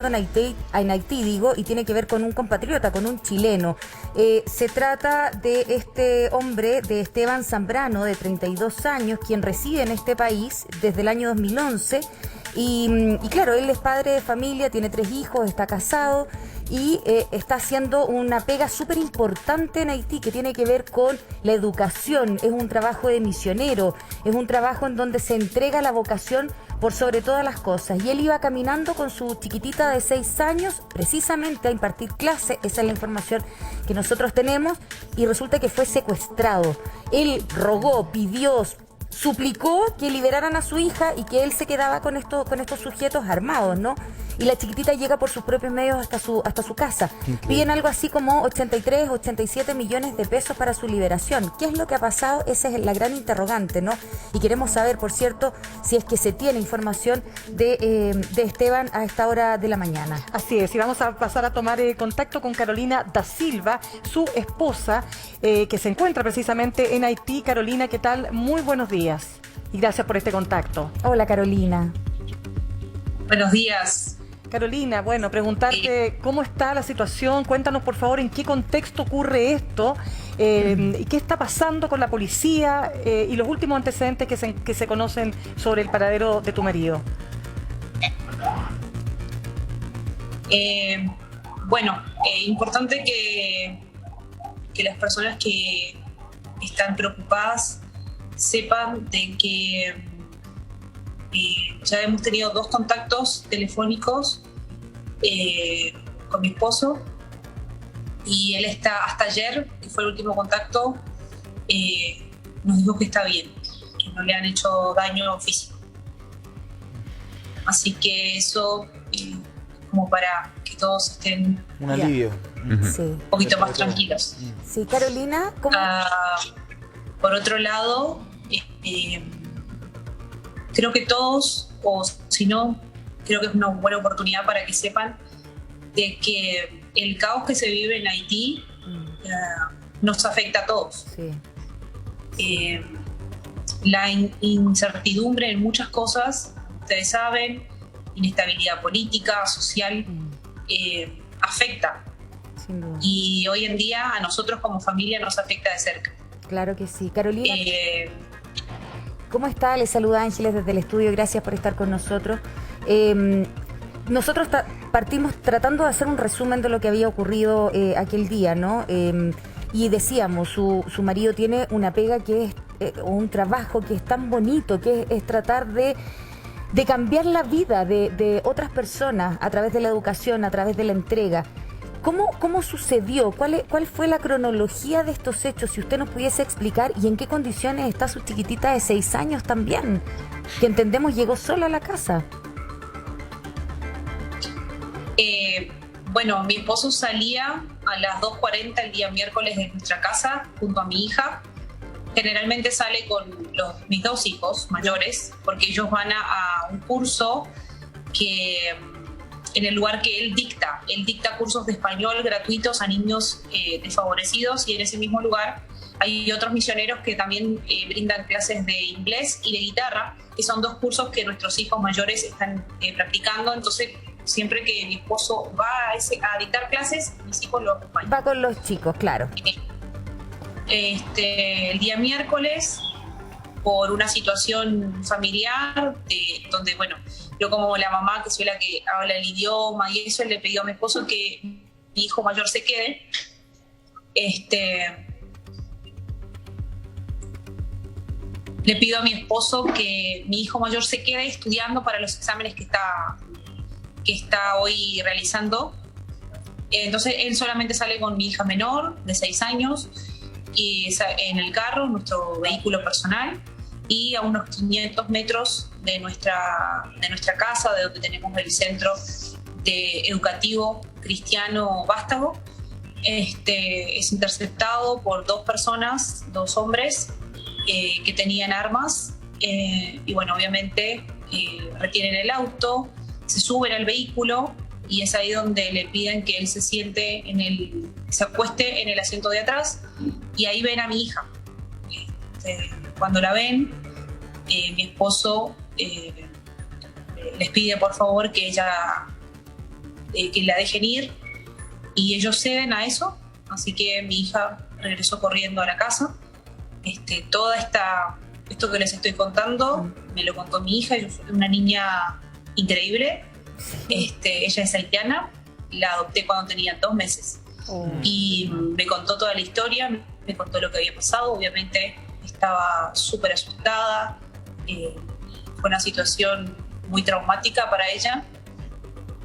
en Haití, digo, y tiene que ver con un compatriota, con un chileno. Se trata de este hombre, de Esteban Zambrano, de 32 años, quien reside en este país desde el año 2011. Y claro, él es padre de familia, tiene 3 hijos, está casado y está haciendo una pega súper importante en Haití que tiene que ver con la educación. Es un trabajo de misionero, es un trabajo en donde se entrega la vocación por sobre todas las cosas. Y él iba caminando con su chiquitita de 6 años precisamente a impartir clases, esa es la información que nosotros tenemos, y resulta que fue secuestrado. Él rogó, pidió, suplicó que liberaran a su hija y que él se quedaba con estos sujetos armados, ¿no? Y la chiquitita llega por sus propios medios hasta su casa. Increíble. Piden algo así como 83, 87 millones de pesos para su liberación. ¿Qué es lo que ha pasado? Esa es la gran interrogante, ¿no? Y queremos saber, por cierto, si es que se tiene información de Esteban a esta hora de la mañana. Así es, y vamos a pasar a tomar contacto con Carolina da Silva, su esposa, que se encuentra precisamente en Haití. Carolina, ¿qué tal? Muy buenos días y gracias por este contacto. Hola, Carolina. Buenos días. Carolina, bueno, preguntarte cómo está la situación, cuéntanos por favor en qué contexto ocurre esto y qué está pasando con la policía y los últimos antecedentes que se conocen sobre el paradero de tu marido. Importante que las personas que están preocupadas sepan de que ya hemos tenido 2 contactos telefónicos con mi esposo y él está, hasta ayer, que fue el último contacto, nos dijo que está bien, que no le han hecho daño físico. Así que eso, como para que todos estén un alivio, un poquito más tranquilos. Sí, Carolina, ¿cómo? Por otro lado, creo que todos, o si no, creo que es una buena oportunidad para que sepan de que el caos que se vive en Haití nos afecta a todos. Sí. La incertidumbre en muchas cosas, ustedes saben, inestabilidad política, social, afecta. Sin duda. Y hoy en día a nosotros como familia nos afecta de cerca. Claro que sí. Carolina, ¿cómo está? Les saluda Ángeles desde el estudio, gracias por estar con nosotros. Nosotros partimos tratando de hacer un resumen de lo que había ocurrido aquel día, ¿no? Y decíamos, su marido tiene una pega que es, un trabajo que es tan bonito, que es tratar de cambiar la vida de otras personas a través de la educación, a través de la entrega. ¿Cómo sucedió? ¿Cuál fue la cronología de estos hechos? Si usted nos pudiese explicar, y en qué condiciones está su chiquitita de 6 años también, que entendemos llegó sola a la casa. Mi esposo salía a las 2:40 el día miércoles de nuestra casa junto a mi hija. Generalmente sale con mis 2 hijos mayores, porque ellos van a un curso que en el lugar que él dicta cursos de español gratuitos a niños desfavorecidos, y en ese mismo lugar hay otros misioneros que también brindan clases de inglés y de guitarra, que son 2 cursos que nuestros hijos mayores están practicando. Entonces, siempre que mi esposo va a dictar clases, mis hijos lo acompañan. Va con los chicos, claro. El día miércoles, por una situación familiar, donde, yo como la mamá, que soy la que habla el idioma y eso, le pidió a mi esposo que mi hijo mayor se quede. Le pido a mi esposo que mi hijo mayor se quede estudiando para los exámenes que está hoy realizando. Entonces él solamente sale con mi hija menor de 6 años y en el carro, nuestro vehículo personal, y a unos 500 metros de nuestra casa, de donde tenemos el centro educativo cristiano Vástago, es interceptado por 2 personas, 2 hombres que tenían armas, y obviamente retienen el auto, se suben al vehículo, y es ahí donde le piden que él se acueste en el asiento de atrás, y ahí ven a mi hija. Cuando la ven, mi esposo les pide por favor que ella que la dejen ir, y ellos ceden a eso, así que mi hija regresó corriendo a la casa. Esto que les estoy contando me lo contó mi hija. Yo soy una niña increíble. Ella es haitiana, la adopté cuando tenía 2 meses. Y me contó toda la historia, me contó lo que había pasado. Obviamente estaba súper asustada. Fue una situación muy traumática para ella.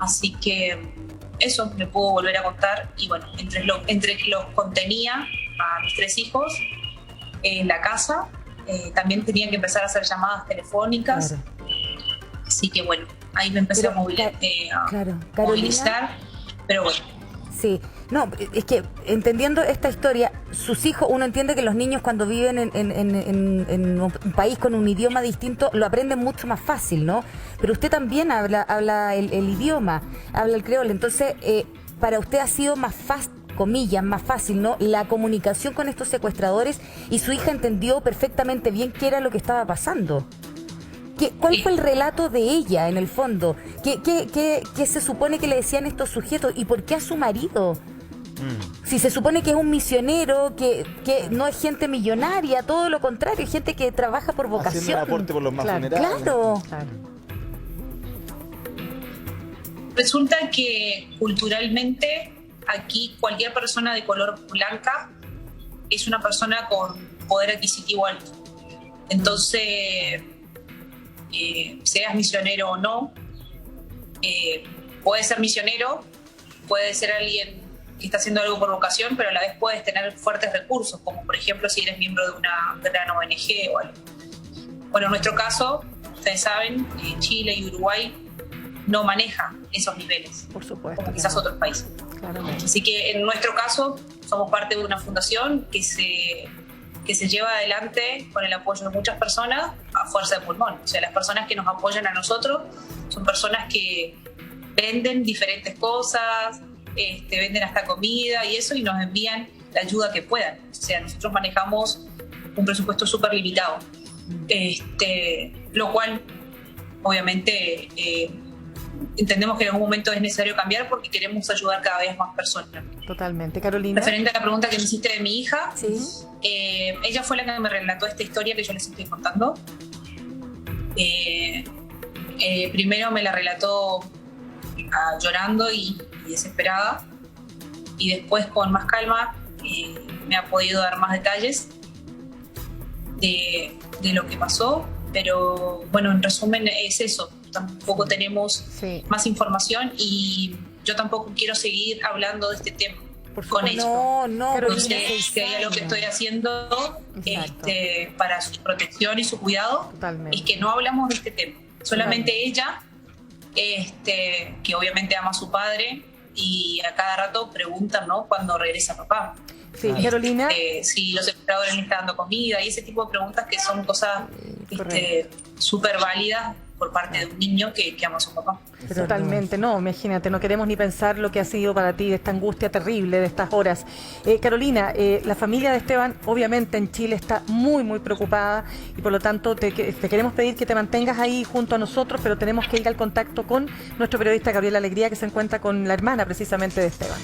Así que eso me pudo volver a contar. Y bueno, entre los contenía a mis 3 hijos en la casa, también tenían que empezar a hacer llamadas telefónicas. Claro. Así que bueno, ahí me empecé a movilizar, pero bueno. Sí, no, es que entendiendo esta historia, sus hijos, uno entiende que los niños cuando viven en un país con un idioma distinto lo aprenden mucho más fácil, ¿no? Pero usted también habla el idioma, habla el creol, entonces para usted ha sido más fácil, comillas, más fácil, ¿no? La comunicación con estos secuestradores, y su hija entendió perfectamente bien qué era lo que estaba pasando. ¿Cuál fue el relato de ella, en el fondo? ¿Qué se supone que le decían estos sujetos? ¿Y por qué a su marido? Si se supone que es un misionero, que no es gente millonaria, todo lo contrario, es gente que trabaja por vocación. Haciendo un aporte por los más vulnerables. Claro. Resulta que culturalmente aquí cualquier persona de color blanca es una persona con poder adquisitivo alto. Entonces, seas misionero o no, puedes ser misionero, puedes ser alguien que está haciendo algo por vocación, pero a la vez puedes tener fuertes recursos, como por ejemplo si eres miembro de una gran ONG o algo. Bueno, en nuestro caso, ustedes saben, Chile y Uruguay no manejan esos niveles, por supuesto, como quizás otros países. Claramente. Así que en nuestro caso somos parte de una fundación que se lleva adelante con el apoyo de muchas personas a fuerza de pulmón. O sea, las personas que nos apoyan a nosotros son personas que venden diferentes cosas, venden hasta comida y eso, y nos envían la ayuda que puedan. O sea, nosotros manejamos un presupuesto súper limitado, lo cual obviamente entendemos que en algún momento es necesario cambiar porque queremos ayudar cada vez más personas. Totalmente. Carolina. Referente a la pregunta que me hiciste de mi hija, sí. Ella fue la que me relató esta historia que yo les estoy contando. Primero me la relató llorando y desesperada, y después con más calma me ha podido dar más detalles de lo que pasó, pero bueno, en resumen es eso. Tampoco tenemos más información y yo tampoco quiero seguir hablando de este tema con ellos. No, entonces que lo que estoy haciendo para su protección y su cuidado es que no hablamos de este tema. Solamente ella, que obviamente ama a su padre, y a cada rato preguntan, ¿no?, cuándo regresa papá. Sí, Carolina. Si los secuestradores le están dando comida y ese tipo de preguntas que son cosas súper válidas por parte de un niño que ama a su papá. Totalmente, no, imagínate, no queremos ni pensar lo que ha sido para ti esta angustia terrible de estas horas. Carolina, la familia de Esteban obviamente en Chile está muy, muy preocupada, y por lo tanto te queremos pedir que te mantengas ahí junto a nosotros, pero tenemos que ir al contacto con nuestro periodista Gabriel Alegría, que se encuentra con la hermana precisamente de Esteban.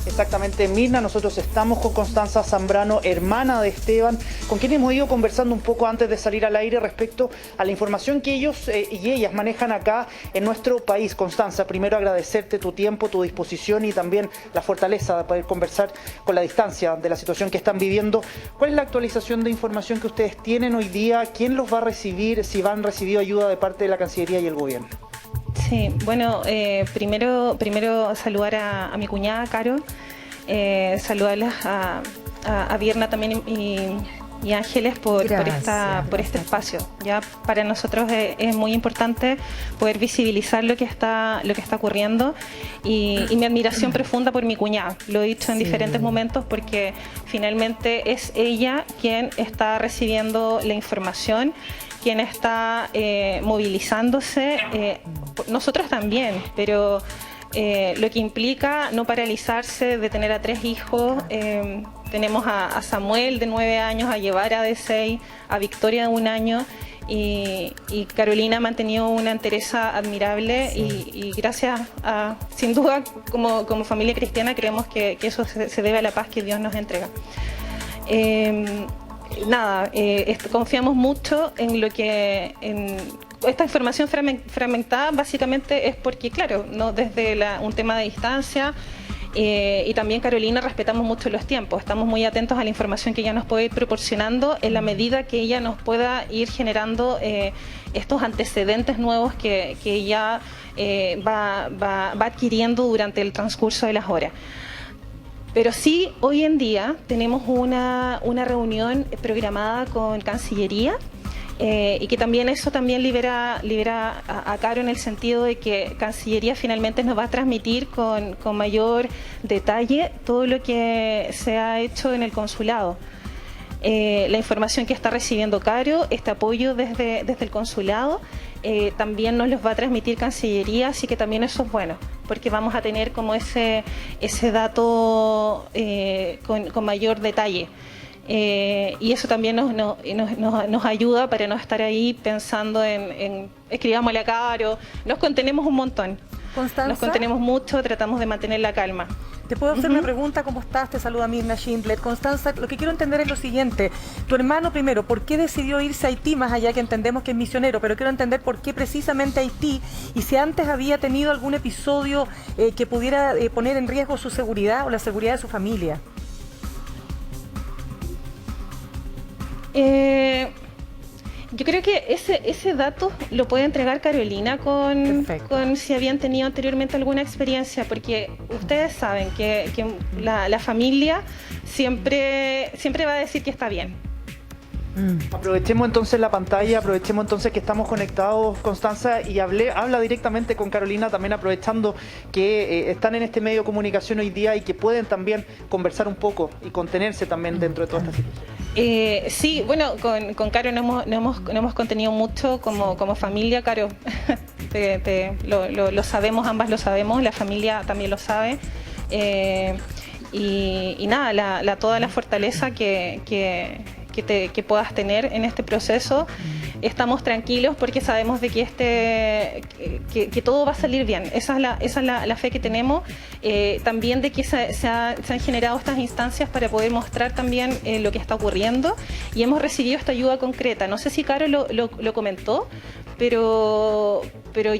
Exactamente, Mirna, nosotros estamos con Constanza Zambrano, hermana de Esteban, con quien hemos ido conversando un poco antes de salir al aire respecto a la información que ellos y ellas manejan acá en nuestro país. Constanza, primero agradecerte tu tiempo, tu disposición y también la fortaleza de poder conversar con la distancia de la situación que están viviendo. ¿Cuál es la actualización de información que ustedes tienen hoy día? ¿Quién los va a recibir? ¿Si han recibido ayuda de parte de la Cancillería y el gobierno? Sí, bueno, primero saludar a mi cuñada, Caro, saludarlas a Vierna también y Ángeles por este espacio. Ya para nosotros es muy importante poder visibilizar lo que está ocurriendo, y mi admiración profunda por mi cuñada. Lo he dicho en diferentes momentos porque finalmente es ella quien está recibiendo la información, quien está movilizándose, nosotros también, pero lo que implica no paralizarse, de tener a 3 hijos. Tenemos a Samuel de 9 años, a Guevara de 6, a Victoria de 1 año, y Carolina ha mantenido una entereza admirable y gracias a, sin duda, como familia cristiana creemos que eso se debe a la paz que Dios nos entrega. Confiamos mucho en lo que... esta información fragmentada básicamente es porque, claro, no desde un tema de distancia, y también Carolina respetamos mucho los tiempos, estamos muy atentos a la información que ella nos puede ir proporcionando en la medida que ella nos pueda ir generando estos antecedentes nuevos que ella va adquiriendo durante el transcurso de las horas. Pero sí, hoy en día tenemos una reunión programada con Cancillería, y que también eso también libera a Caro en el sentido de que Cancillería finalmente nos va a transmitir con mayor detalle todo lo que se ha hecho en el consulado. La información que está recibiendo Caro, este apoyo desde el consulado, también nos los va a transmitir Cancillería, así que también eso es bueno, porque vamos a tener como ese dato con mayor detalle. Y eso también nos ayuda para no estar ahí pensando en escribámosle a Caro. Nos contenemos un montón. ¿Constanza? Nos contenemos mucho, tratamos de mantener la calma. ¿Te puedo hacer una pregunta? ¿Cómo estás? Te saluda Mirna Schindler. Constanza, lo que quiero entender es lo siguiente. Tu hermano, primero, ¿por qué decidió irse a Haití? Más allá que entendemos que es misionero, pero quiero entender por qué precisamente Haití y si antes había tenido algún episodio que pudiera poner en riesgo su seguridad o la seguridad de su familia. Yo creo que ese dato lo puede entregar Carolina con si habían tenido anteriormente alguna experiencia, porque ustedes saben que la familia siempre va a decir que está bien. Aprovechemos entonces la pantalla, aprovechemos entonces que estamos conectados, Constanza, y habla directamente con Carolina, también aprovechando que están en este medio de comunicación hoy día y que pueden también conversar un poco y contenerse también dentro de toda esta situación. Sí, bueno, con Caro no hemos contenido mucho como familia, Caro. Lo sabemos, ambas lo sabemos, la familia también lo sabe. Y nada, toda la fortaleza que puedas tener en este proceso. Estamos tranquilos porque sabemos de que todo va a salir bien. Esa es la fe que tenemos. También de que se han generado estas instancias para poder mostrar también lo que está ocurriendo, y hemos recibido esta ayuda concreta. No sé si Caro lo comentó, pero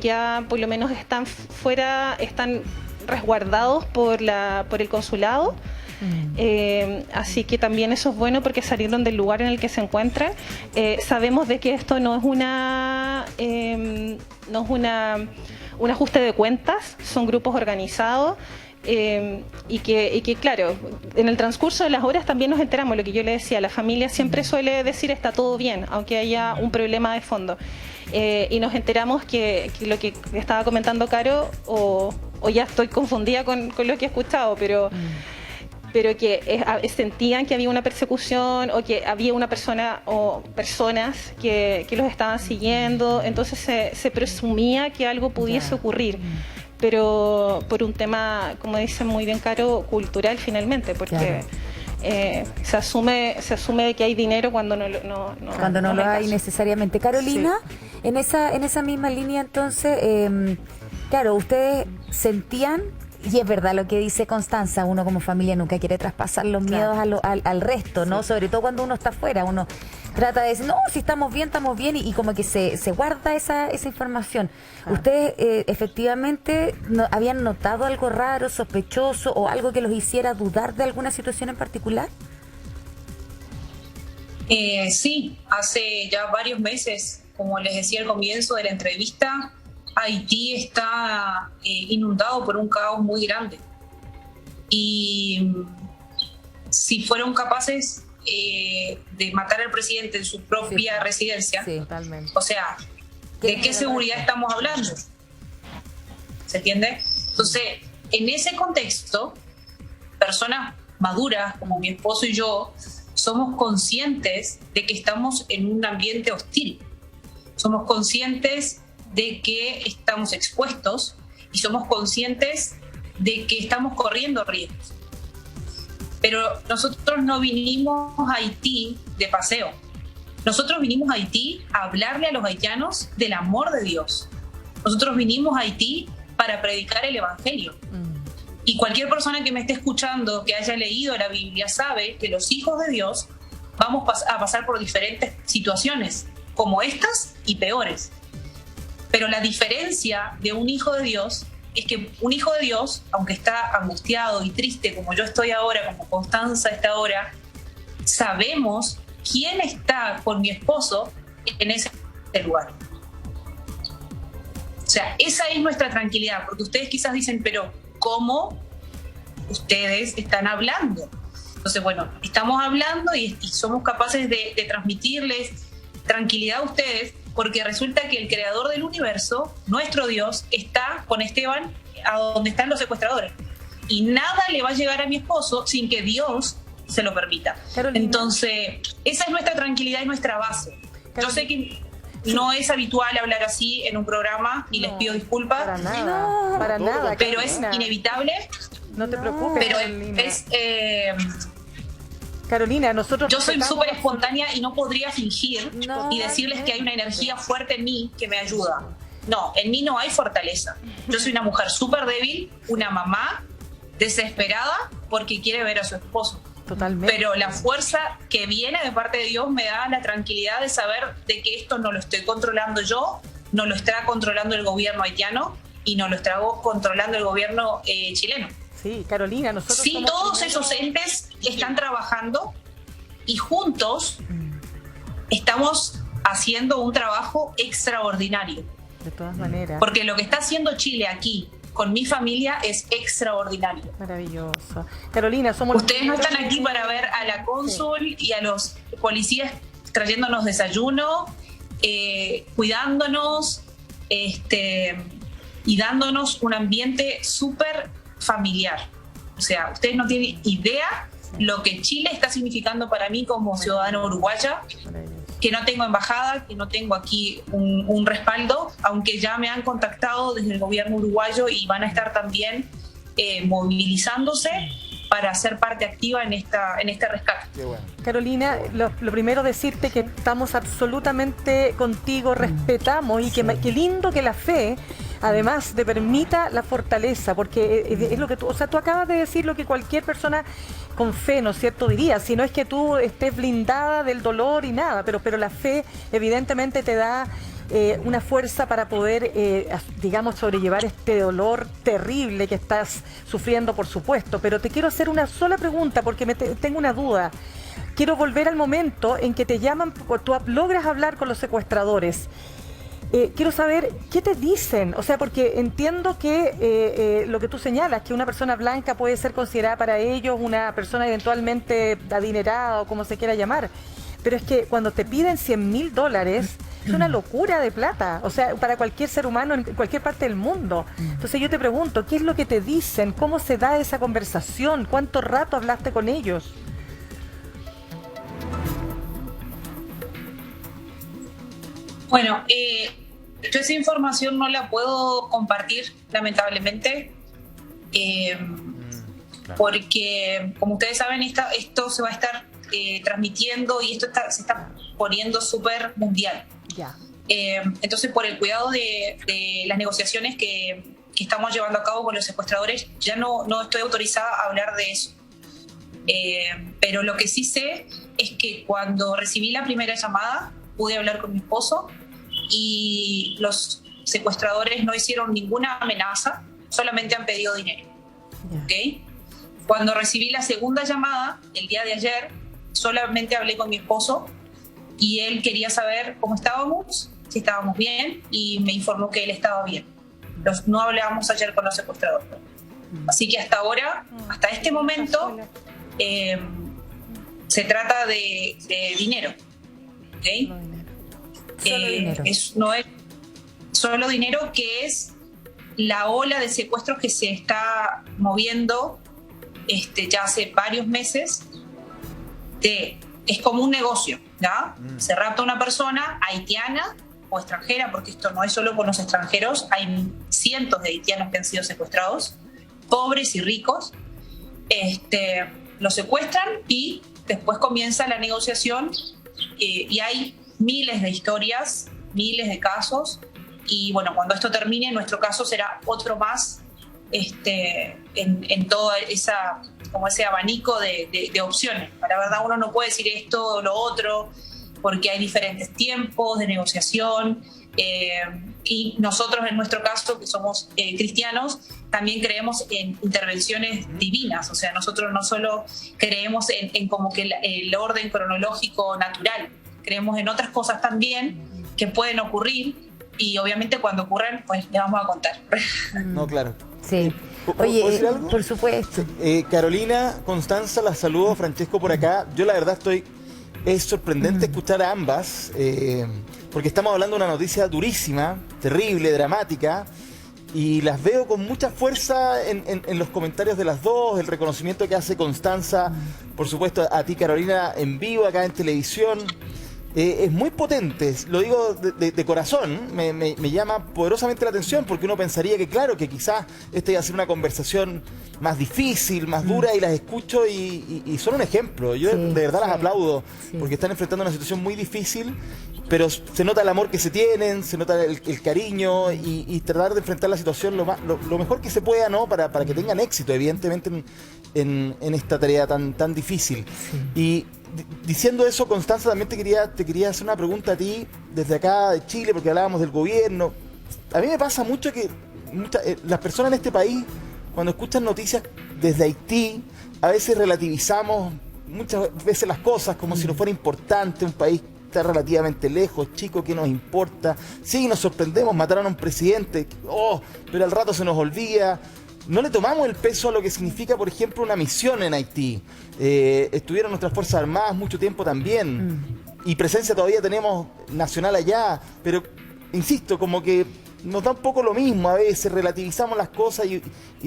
ya por lo menos están resguardados por el consulado. Así que también eso es bueno porque salieron del lugar en el que se encuentran. Sabemos de que esto no es un ajuste de cuentas, son grupos organizados. Y que claro, en el transcurso de las horas también nos enteramos, lo que yo le decía, la familia siempre suele decir está todo bien, aunque haya un problema de fondo. Y nos enteramos que lo que estaba comentando Caro, o ya estoy confundida con lo que he escuchado, pero que sentían que había una persecución o que había una persona o personas que los estaban siguiendo, entonces se presumía que algo pudiese ocurrir, pero por un tema, como dicen muy bien Caro, cultural finalmente, porque se asume de que hay dinero cuando no lo hay necesariamente. Carolina, sí. en esa misma línea entonces, claro, ustedes sentían. Y es verdad lo que dice Constanza, uno como familia nunca quiere traspasar los miedos al resto, ¿no? Sí. Sobre todo cuando uno está afuera, uno trata de decir, no, si estamos bien, y como que se guarda esa información. Claro. ¿Ustedes efectivamente habían notado algo raro, sospechoso o algo que los hiciera dudar de alguna situación en particular? Sí, hace ya varios meses, como les decía al comienzo de la entrevista, Haití está inundado por un caos muy grande, y si fueron capaces de matar al presidente en su propia residencia, o sea, ¿de qué seguridad estamos hablando? ¿Se entiende? Entonces, en ese contexto, personas maduras como mi esposo y yo somos conscientes de que estamos en un ambiente hostil, somos conscientes de que estamos expuestos y somos conscientes de que estamos corriendo riesgos. Pero nosotros no vinimos a Haití de paseo. Nosotros vinimos a Haití a hablarle a los haitianos del amor de Dios. Nosotros vinimos a Haití para predicar el Evangelio. Y cualquier persona que me esté escuchando, que haya leído la Biblia, sabe que los hijos de Dios vamos a pasar por diferentes situaciones, como estas y peores. Pero la diferencia de un hijo de Dios es que un hijo de Dios, aunque está angustiado y triste como yo estoy ahora, como Constanza está ahora, sabemos quién está con mi esposo en ese lugar. O sea, esa es nuestra tranquilidad, porque ustedes quizás dicen, pero ¿cómo ustedes están hablando? Entonces, bueno, estamos hablando y somos capaces de transmitirles tranquilidad a ustedes, porque resulta que el creador del universo, nuestro Dios, está con Esteban a donde están los secuestradores. Y nada le va a llegar a mi esposo sin que Dios se lo permita. Carolina. Entonces, esa es nuestra tranquilidad y nuestra base. Carolina. Yo sé que no es habitual hablar así en un programa y les pido disculpas. Para nada, no, para nada. Pero Carolina, es inevitable. No te preocupes. Pero Carolina. Carolina, nosotros... Yo soy súper espontánea y no podría fingir y decirles que hay una energía fuerte en mí que me ayuda. No, en mí no hay fortaleza. Yo soy una mujer súper débil, una mamá desesperada porque quiere ver a su esposo. Totalmente. Pero la fuerza que viene de parte de Dios me da la tranquilidad de saber de que esto no lo estoy controlando yo, no lo está controlando el gobierno haitiano y no lo está controlando el gobierno chileno. Sí, Carolina, nosotros... Sí, todos esos entes están trabajando y juntos estamos haciendo un trabajo extraordinario. De todas maneras. Porque lo que está haciendo Chile aquí con mi familia es extraordinario. Maravilloso. Carolina, somos... Ustedes no están aquí para ver a la cónsul y a los policías trayéndonos desayuno, cuidándonos y dándonos un ambiente súper familiar. O sea, ustedes no tienen idea lo que Chile está significando para mí como ciudadana uruguaya, que no tengo embajada, que no tengo aquí un respaldo, aunque ya me han contactado desde el gobierno uruguayo y van a estar también movilizándose para ser parte activa en este rescate. Bueno. Carolina, lo primero decirte que estamos absolutamente contigo, respetamos y que lindo que la fe además te permita la fortaleza, porque es lo que tú, o sea, tú acabas de decir lo que cualquier persona con fe, ¿no es cierto?, diría, si no es que tú estés blindada del dolor y nada, pero la fe evidentemente te da una fuerza para poder, digamos, sobrellevar este dolor terrible que estás sufriendo, por supuesto. Pero te quiero hacer una sola pregunta porque tengo una duda. Quiero volver al momento en que te llaman, tú logras hablar con los secuestradores. Quiero saber qué te dicen, o sea, porque entiendo que lo que tú señalas, que una persona blanca puede ser considerada para ellos una persona eventualmente adinerada o como se quiera llamar, pero es que cuando te piden $100,000 es una locura de plata, o sea, para cualquier ser humano en cualquier parte del mundo. Entonces yo te pregunto, ¿qué es lo que te dicen? ¿Cómo se da esa conversación? ¿Cuánto rato hablaste con ellos? Bueno, yo esa información no la puedo compartir, lamentablemente, porque, como ustedes saben, esto se va a estar transmitiendo y esto se está poniendo súper mundial. Ya. Entonces, por el cuidado de las negociaciones que estamos llevando a cabo con los secuestradores, ya no estoy autorizada a hablar de eso. Pero lo que sí sé es que cuando recibí la primera llamada, pude hablar con mi esposo y los secuestradores no hicieron ninguna amenaza, solamente han pedido dinero. ¿Okay? Cuando recibí la segunda llamada, el día de ayer, solamente hablé con mi esposo y él quería saber cómo estábamos, si estábamos bien, y me informó que él estaba bien. No hablábamos ayer con los secuestradores. Así que hasta ahora, hasta este momento, se trata de dinero. ¿Okay? Solo dinero. No es solo dinero, que es la ola de secuestros que se está moviendo ya hace varios meses. Es como un negocio, ¿ya? Se rapta una persona haitiana o extranjera, porque esto no es solo con los extranjeros, hay cientos de haitianos que han sido secuestrados, pobres y ricos, los secuestran y después comienza la negociación y hay miles de historias, miles de casos, y bueno, cuando esto termine, nuestro caso será otro más en todo como ese abanico de opciones. La verdad, uno no puede decir esto o lo otro, porque hay diferentes tiempos de negociación, y nosotros en nuestro caso, que somos cristianos, también creemos en intervenciones divinas. O sea, nosotros no solo creemos en como que el orden cronológico natural, creemos en otras cosas también que pueden ocurrir, y obviamente cuando ocurran, pues les vamos a contar. No, claro. Sí. ¿Puedo decir algo? Por supuesto. Carolina, Constanza, las saludo, Francesco por acá. Yo la verdad es sorprendente escuchar a ambas, porque estamos hablando de una noticia durísima, terrible, dramática, y las veo con mucha fuerza en los comentarios de las dos, el reconocimiento que hace Constanza, por supuesto a ti, Carolina, en vivo acá en televisión. Es muy potente, lo digo de corazón, me llama poderosamente la atención, porque uno pensaría que claro, que quizás esta iba a ser una conversación más difícil, más dura, y las escucho y son un ejemplo. Yo de verdad las aplaudo, porque están enfrentando una situación muy difícil, pero se nota el amor que se tienen, se nota el cariño, y tratar de enfrentar la situación lo mejor que se pueda, ¿no? Para que tengan éxito, evidentemente, en esta tarea tan difícil. Y diciendo eso, Constanza, también te quería hacer una pregunta a ti desde acá de Chile, porque hablábamos del gobierno. A mí me pasa mucho que las personas en este país, cuando escuchan noticias desde Haití, a veces relativizamos muchas veces las cosas como si no fuera importante. Un país está relativamente lejos, chico, ¿qué nos importa? Sí, nos sorprendemos, mataron a un presidente, pero al rato se nos olvida. No le tomamos el peso a lo que significa, por ejemplo, una misión en Haití. Estuvieron nuestras Fuerzas Armadas mucho tiempo también, y presencia todavía tenemos nacional allá, pero insisto, como que nos da un poco lo mismo a veces, relativizamos las cosas, y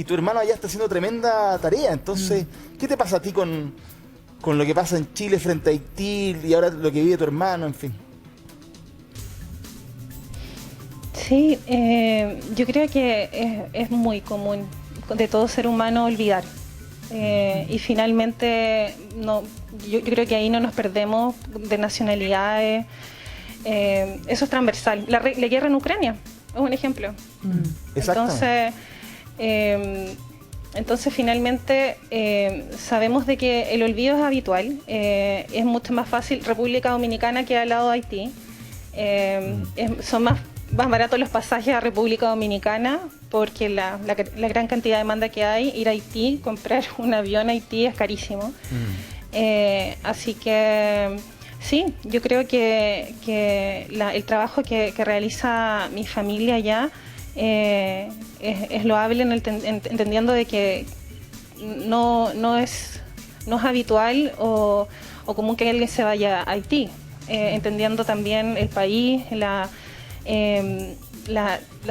tu hermano allá está haciendo tremenda tarea. Entonces, ¿qué te pasa a ti con lo que pasa en Chile frente a Haití, y ahora lo que vive tu hermano, en fin? Sí, yo creo que es muy común de todo ser humano olvidar, y finalmente yo creo que ahí no nos perdemos de nacionalidades. Eso es transversal. La guerra en Ucrania es un ejemplo. Entonces finalmente sabemos de que el olvido es habitual. Es mucho más fácil. República Dominicana queda al lado de Haití. Son más baratos los pasajes a República Dominicana, porque la gran cantidad de demanda que hay. Ir a Haití, comprar un avión a Haití es carísimo. Así que sí, yo creo que el trabajo que realiza mi familia allá es loable, entendiendo de que no es habitual o común que alguien se vaya a Haití, entendiendo también el país, las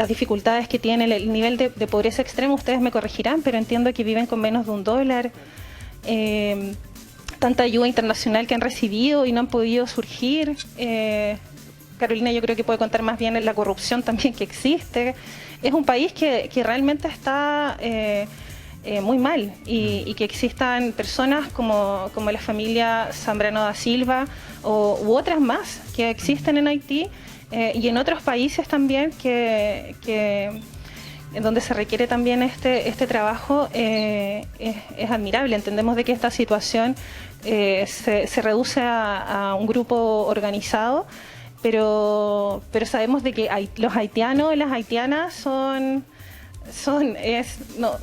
dificultades que tiene, el nivel de pobreza extrema. Ustedes me corregirán, pero entiendo que viven con menos de $1, tanta ayuda internacional que han recibido y no han podido surgir. Carolina yo creo que puede contar más bien la corrupción también que existe. Es un país que realmente está muy mal, y que existan personas como la familia Zambrano da Silva u otras más que existen en Haití, y en otros países también en donde se requiere también este trabajo. Es admirable. Entendemos de que esta situación se reduce a un grupo organizado, pero sabemos de que los haitianos y las haitianas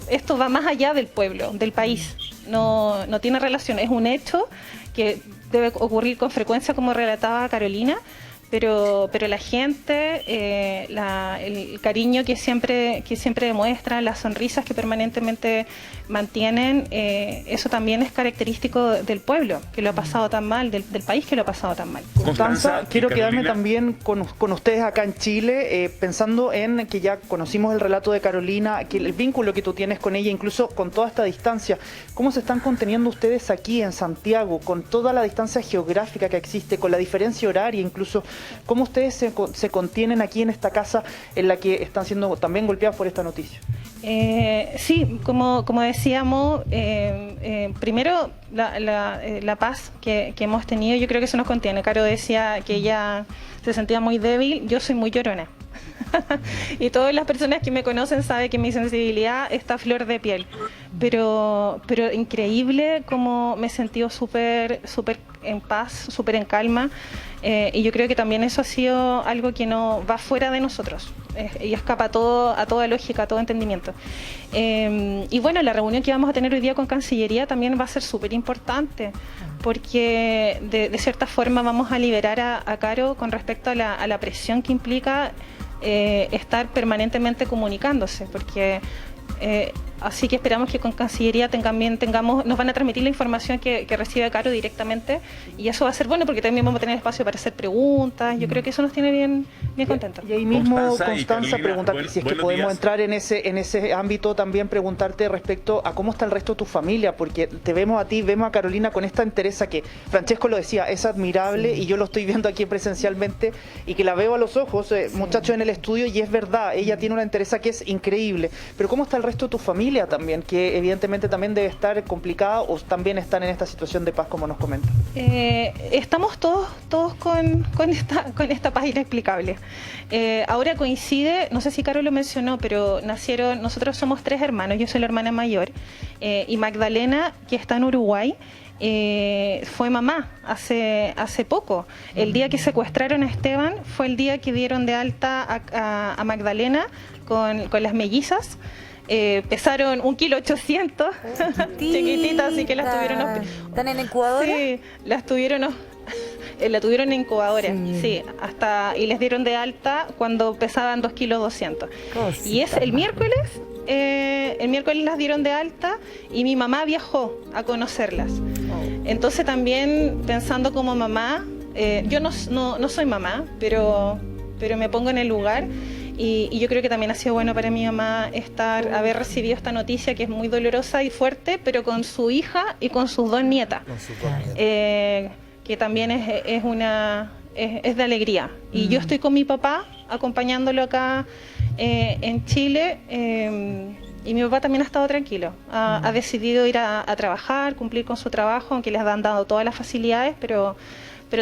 esto va más allá del pueblo, del país. No tiene relación, es un hecho que debe ocurrir con frecuencia, como relataba Carolina, pero la gente, el cariño que siempre demuestran, las sonrisas que permanentemente mantienen, eso también es característico del pueblo, que lo ha pasado tan mal, del país que lo ha pasado tan mal. Constanza, quiero quedarme también con ustedes acá en Chile, pensando en que ya conocimos el relato de Carolina, que el vínculo que tú tienes con ella, incluso con toda esta distancia. ¿Cómo se están conteniendo ustedes aquí en Santiago, con toda la distancia geográfica que existe, con la diferencia horaria incluso ¿Cómo ustedes se contienen aquí en esta casa en la que están siendo también golpeados por esta noticia? Sí, como decíamos, primero la paz que hemos tenido, yo creo que eso nos contiene. Caro decía que ella se sentía muy débil, yo soy muy llorona. Y todas las personas que me conocen saben que mi sensibilidad está a flor de piel. Pero increíble como me he sentido súper en paz, súper en calma. Y yo creo que también eso ha sido algo que no va fuera de nosotros y escapa a toda lógica, a todo entendimiento. Y bueno, la reunión que vamos a tener hoy día con Cancillería también va a ser súper importante, porque de cierta forma vamos a liberar a Caro con respecto a la presión que implica estar permanentemente comunicándose, porque así que esperamos que con Cancillería nos van a transmitir la información que recibe Caro directamente, y eso va a ser bueno porque también vamos a tener espacio para hacer preguntas. Yo creo que eso nos tiene bien contentos. Y ahí mismo, Constanza, preguntarte si es que podemos entrar en ese ámbito, también preguntarte respecto a cómo está el resto de tu familia, porque te vemos a ti, vemos a Carolina con esta entereza que Francesco lo decía, es admirable, y yo lo estoy viendo aquí presencialmente y que la veo a los ojos, muchachos en el estudio, y es verdad, ella tiene una entereza que es increíble. Pero ¿cómo está el resto de tu familia también, que evidentemente también debe estar complicada, o también están en esta situación de paz como nos comenta? Estamos todos con esta paz inexplicable. Ahora coincide, no sé si Caro lo mencionó, pero nosotros somos 3 hermanos, yo soy la hermana mayor, y Magdalena, que está en Uruguay, fue mamá hace poco. El día que secuestraron a Esteban fue el día que dieron de alta a Magdalena con las mellizas. Pesaron 1,8 kg, chiquititas, así que las tuvieron. ¿Están en incubadora? Sí, la tuvieron en incubadora, sí, y les dieron de alta cuando pesaban 2,2 kg. Y es el miércoles las dieron de alta y mi mamá viajó a conocerlas. Entonces también pensando como mamá, yo no soy mamá, pero me pongo en el lugar. Y yo creo que también ha sido bueno para mi mamá haber recibido esta noticia, que es muy dolorosa y fuerte, pero con su hija y con sus 2 nietas, que también es de alegría. Y yo estoy con mi papá acompañándolo acá en Chile, y mi papá también ha estado tranquilo, ha decidido ir a trabajar, cumplir con su trabajo, aunque les han dado todas las facilidades, pero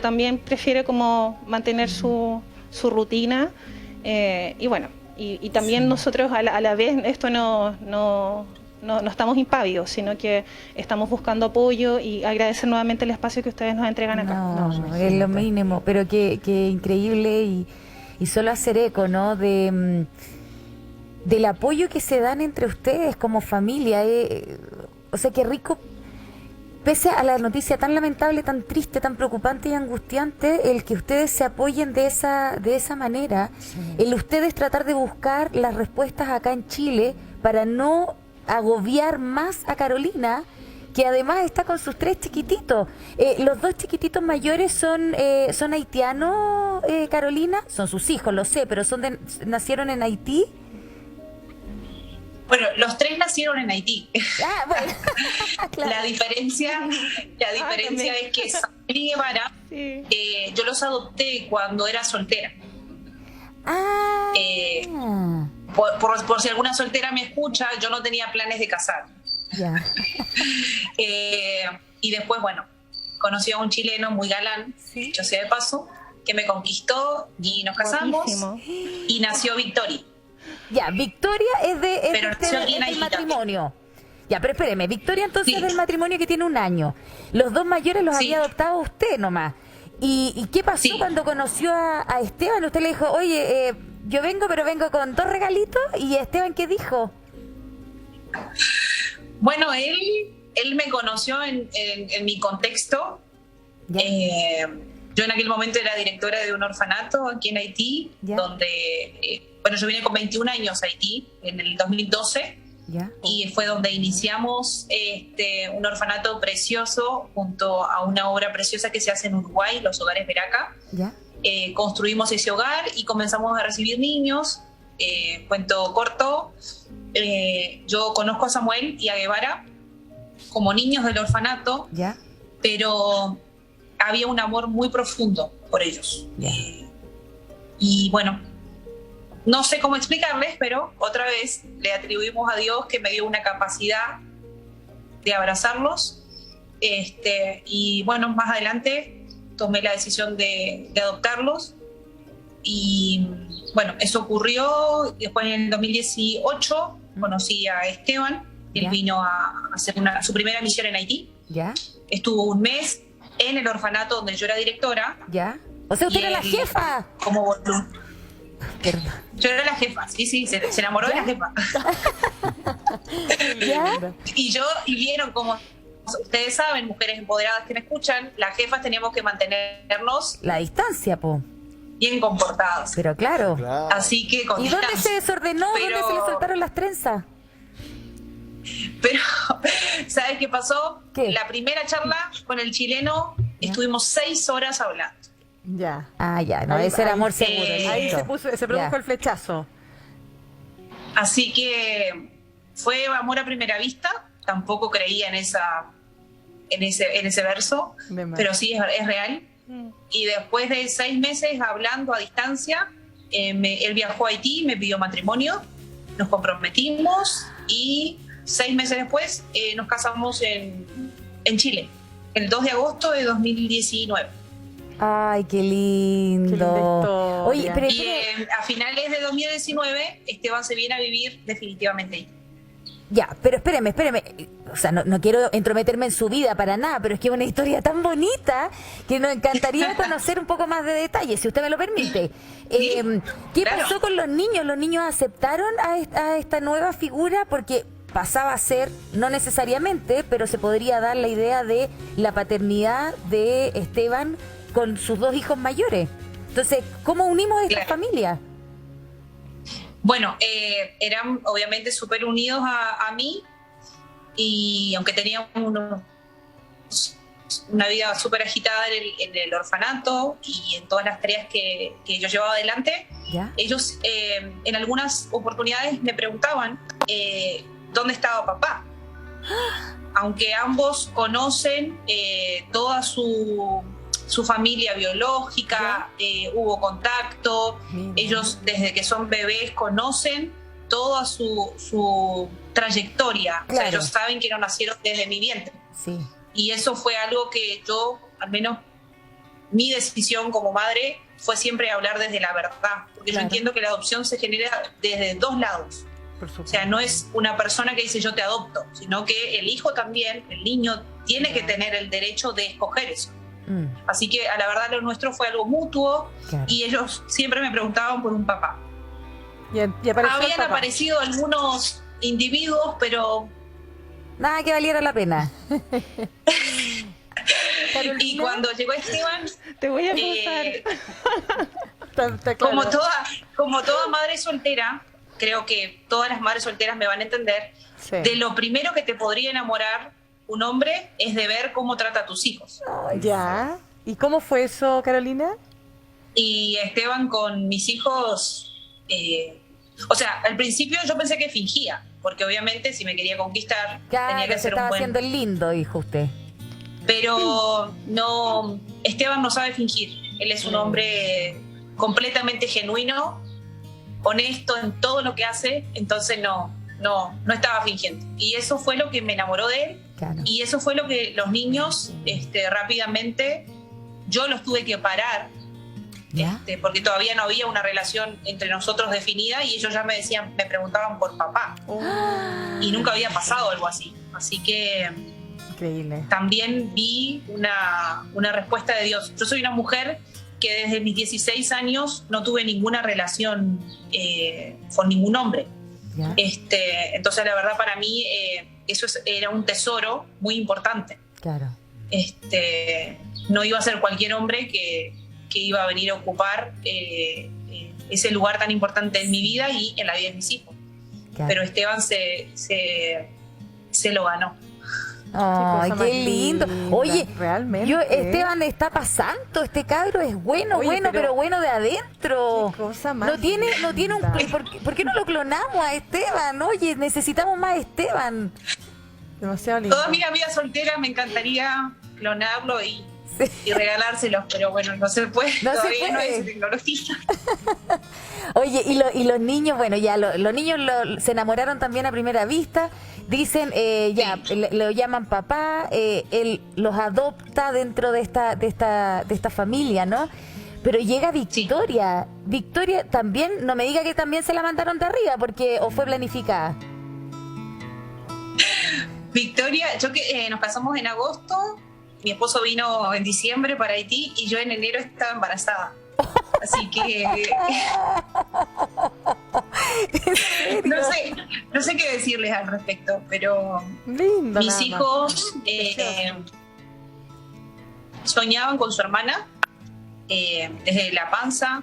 también prefiere como mantener su rutina. Y bueno, y también nosotros a la vez esto no estamos impávidos, sino que estamos buscando apoyo, y agradecer nuevamente el espacio que ustedes nos entregan acá. No, es lo mínimo, pero que increíble, y solo hacer eco, ¿no? Del apoyo que se dan entre ustedes como familia. O sea, qué rico. Pese a la noticia tan lamentable, tan triste, tan preocupante y angustiante, el que ustedes se apoyen de esa manera, el ustedes tratar de buscar las respuestas acá en Chile para no agobiar más a Carolina, que además está con sus 3 chiquititos. Los 2 chiquititos mayores son haitianos, Carolina, son sus hijos, lo sé, pero nacieron en Haití. Bueno, los 3 nacieron en Haití. Bueno. Claro. La diferencia es que Samuel y Guevara, yo los adopté cuando era soltera. Por si alguna soltera me escucha, yo no tenía planes de casar. Y después, bueno, conocí a un chileno muy galán, dicho sea de paso, que me conquistó y nos casamos. Buenísimo. Y nació Victoria. Ya, Victoria es del matrimonio. Ya, pero espéreme, Victoria entonces es del matrimonio que tiene 1 año. Los 2 mayores los había adoptado usted nomás. ¿Y qué pasó cuando conoció a Esteban? Usted le dijo, oye, yo vengo, pero vengo con 2 regalitos. ¿Y Esteban qué dijo? Bueno, él me conoció en mi contexto. Yo en aquel momento era directora de un orfanato aquí en Haití, donde... Bueno, yo vine con 21 años a Haití en el 2012 y fue donde iniciamos un orfanato precioso junto a una obra preciosa que se hace en Uruguay, los Hogares Veraca. Construimos ese hogar y comenzamos a recibir niños. Cuento corto, yo conozco a Samuel y a Guevara como niños del orfanato, pero había un amor muy profundo por ellos. Y bueno, no sé cómo explicarles, pero otra vez le atribuimos a Dios que me dio una capacidad de abrazarlos. Y bueno, más adelante tomé la decisión de adoptarlos. Y bueno, eso ocurrió. Después en el 2018 conocí a Esteban. Él vino a hacer su primera misión en Haití. ¿Ya? Estuvo un mes en el orfanato donde yo era directora. ¿Ya? O sea, usted era la jefa. Como Perdón. yo era la jefa, sí, se enamoró de la jefa. ¿Ya? Y vieron como ustedes saben, mujeres empoderadas que me escuchan, las jefas teníamos que mantenernos La distancia, po. bien comportadas. Pero claro. Claro. Así que con ¿Y dónde se distancia. desordenó? Pero- ¿Dónde se le soltaron las trenzas? Pero, ¿sabes qué pasó? ¿Qué? La primera charla con el chileno estuvimos 6 horas hablando. Ya. Ah, ya, no, Ahí- ese era ahí- amor seguro. ahí listo. Se produjo Ya. el flechazo. Así que fue amor a primera vista. Tampoco creía en ese verso, De más. pero sí es real. Y después de 6 meses hablando a distancia, él viajó a Haití, me pidió matrimonio, nos comprometimos y 6 meses después nos casamos en Chile, el 2 de agosto de 2019. Ay, qué Qué linda lindo. historia. Oye, pero Y a finales de 2019, Esteban se viene a vivir definitivamente ahí. ya, pero espéreme. O sea, no quiero entrometerme en su vida para nada, pero es que es una historia tan bonita que nos encantaría conocer un poco más de detalles, si usted me lo permite. ¿Qué claro. pasó con los niños? ¿Los niños aceptaron a esta nueva figura? Porque pasaba a ser, no necesariamente, pero se podría dar la idea de la paternidad de Esteban con sus 2 hijos mayores. Entonces, ¿cómo unimos esta Claro. familia? Bueno, eran obviamente súper unidos a mí, y aunque teníamos una vida súper agitada en el orfanato y en todas las tareas que yo llevaba adelante, ¿Ya? ellos en algunas oportunidades me preguntaban dónde estaba papá. Aunque ambos conocen toda su familia biológica, hubo contacto, ellos desde que son bebés conocen toda su trayectoria. O sea, Claro. ellos saben que no nacieron desde mi vientre. Sí. Y eso fue algo que yo, al menos mi decisión como madre, fue siempre hablar desde la verdad. Porque Claro. yo entiendo que la adopción se genera desde 2 lados. Por supuesto. O sea, no es una persona que dice yo te adopto, sino que el hijo también, el niño, tiene que tener el derecho de escoger eso. Mm, Así que a la verdad lo nuestro fue algo mutuo, claro. y ellos siempre me preguntaban por un papá. Y apareció el Habían papá. aparecido algunos individuos, pero Nada que valiera la pena. y cuando llegó Esteban, Te voy a eh, contar. Está claro. como toda madre soltera, creo que todas las madres solteras me van a entender, Sí. de lo primero que te podría enamorar un hombre es de ver cómo trata a tus hijos. Ya. ¿Y cómo fue eso, Carolina? Y Esteban con mis hijos, o sea, al principio yo pensé que fingía, porque obviamente si me quería conquistar tenía Claro, que se ser un estaba buen... haciendo el lindo, dijo usted. Pero no, Esteban no sabe fingir. Él es un hombre completamente genuino, honesto en todo lo que hace, entonces no estaba fingiendo. Y eso fue lo que me enamoró de él, Claro. y eso fue lo que los niños rápidamente, yo los tuve que parar, ¿Ya? porque todavía no había una relación entre nosotros definida, y ellos ya me preguntaban por papá, y nunca había pasado algo así. Así que Increíble. también vi una respuesta de Dios. Yo soy una mujer que desde mis 16 años no tuve ninguna relación con ningún hombre. ¿Ya? Entonces la verdad para mí eso era un tesoro muy importante. Claro. No iba a ser cualquier hombre que iba a venir a ocupar ese lugar tan importante en mi vida y en la vida de mis hijos. Claro. Pero Esteban se lo ganó. Ay, Qué cosa qué más lindo. linda, Oye, realmente. Esteban está pasando, este cabro es bueno, Oye, pero bueno de adentro. Qué cosa más No tiene un... linda. ¿Por qué no lo clonamos a Esteban? Oye, necesitamos más Esteban. Demasiado lindo. Toda mi vida soltera me encantaría clonarlo y y regalárselos, pero bueno, no se puede, No se todavía no puede. hay tecnología. Oye, y los niños, bueno, ya los niños se enamoraron también a primera vista, dicen, lo llaman papá, él los adopta dentro de esta familia, ¿no? Pero llega Victoria. Victoria también, no me diga que también se la mandaron de arriba, o fue planificada. Victoria, nos casamos en agosto, mi esposo vino en diciembre para Haití y yo en enero estaba embarazada. Así que no sé qué decirles al respecto, pero Lindo, mis nada más. hijos soñaban con su hermana desde la panza,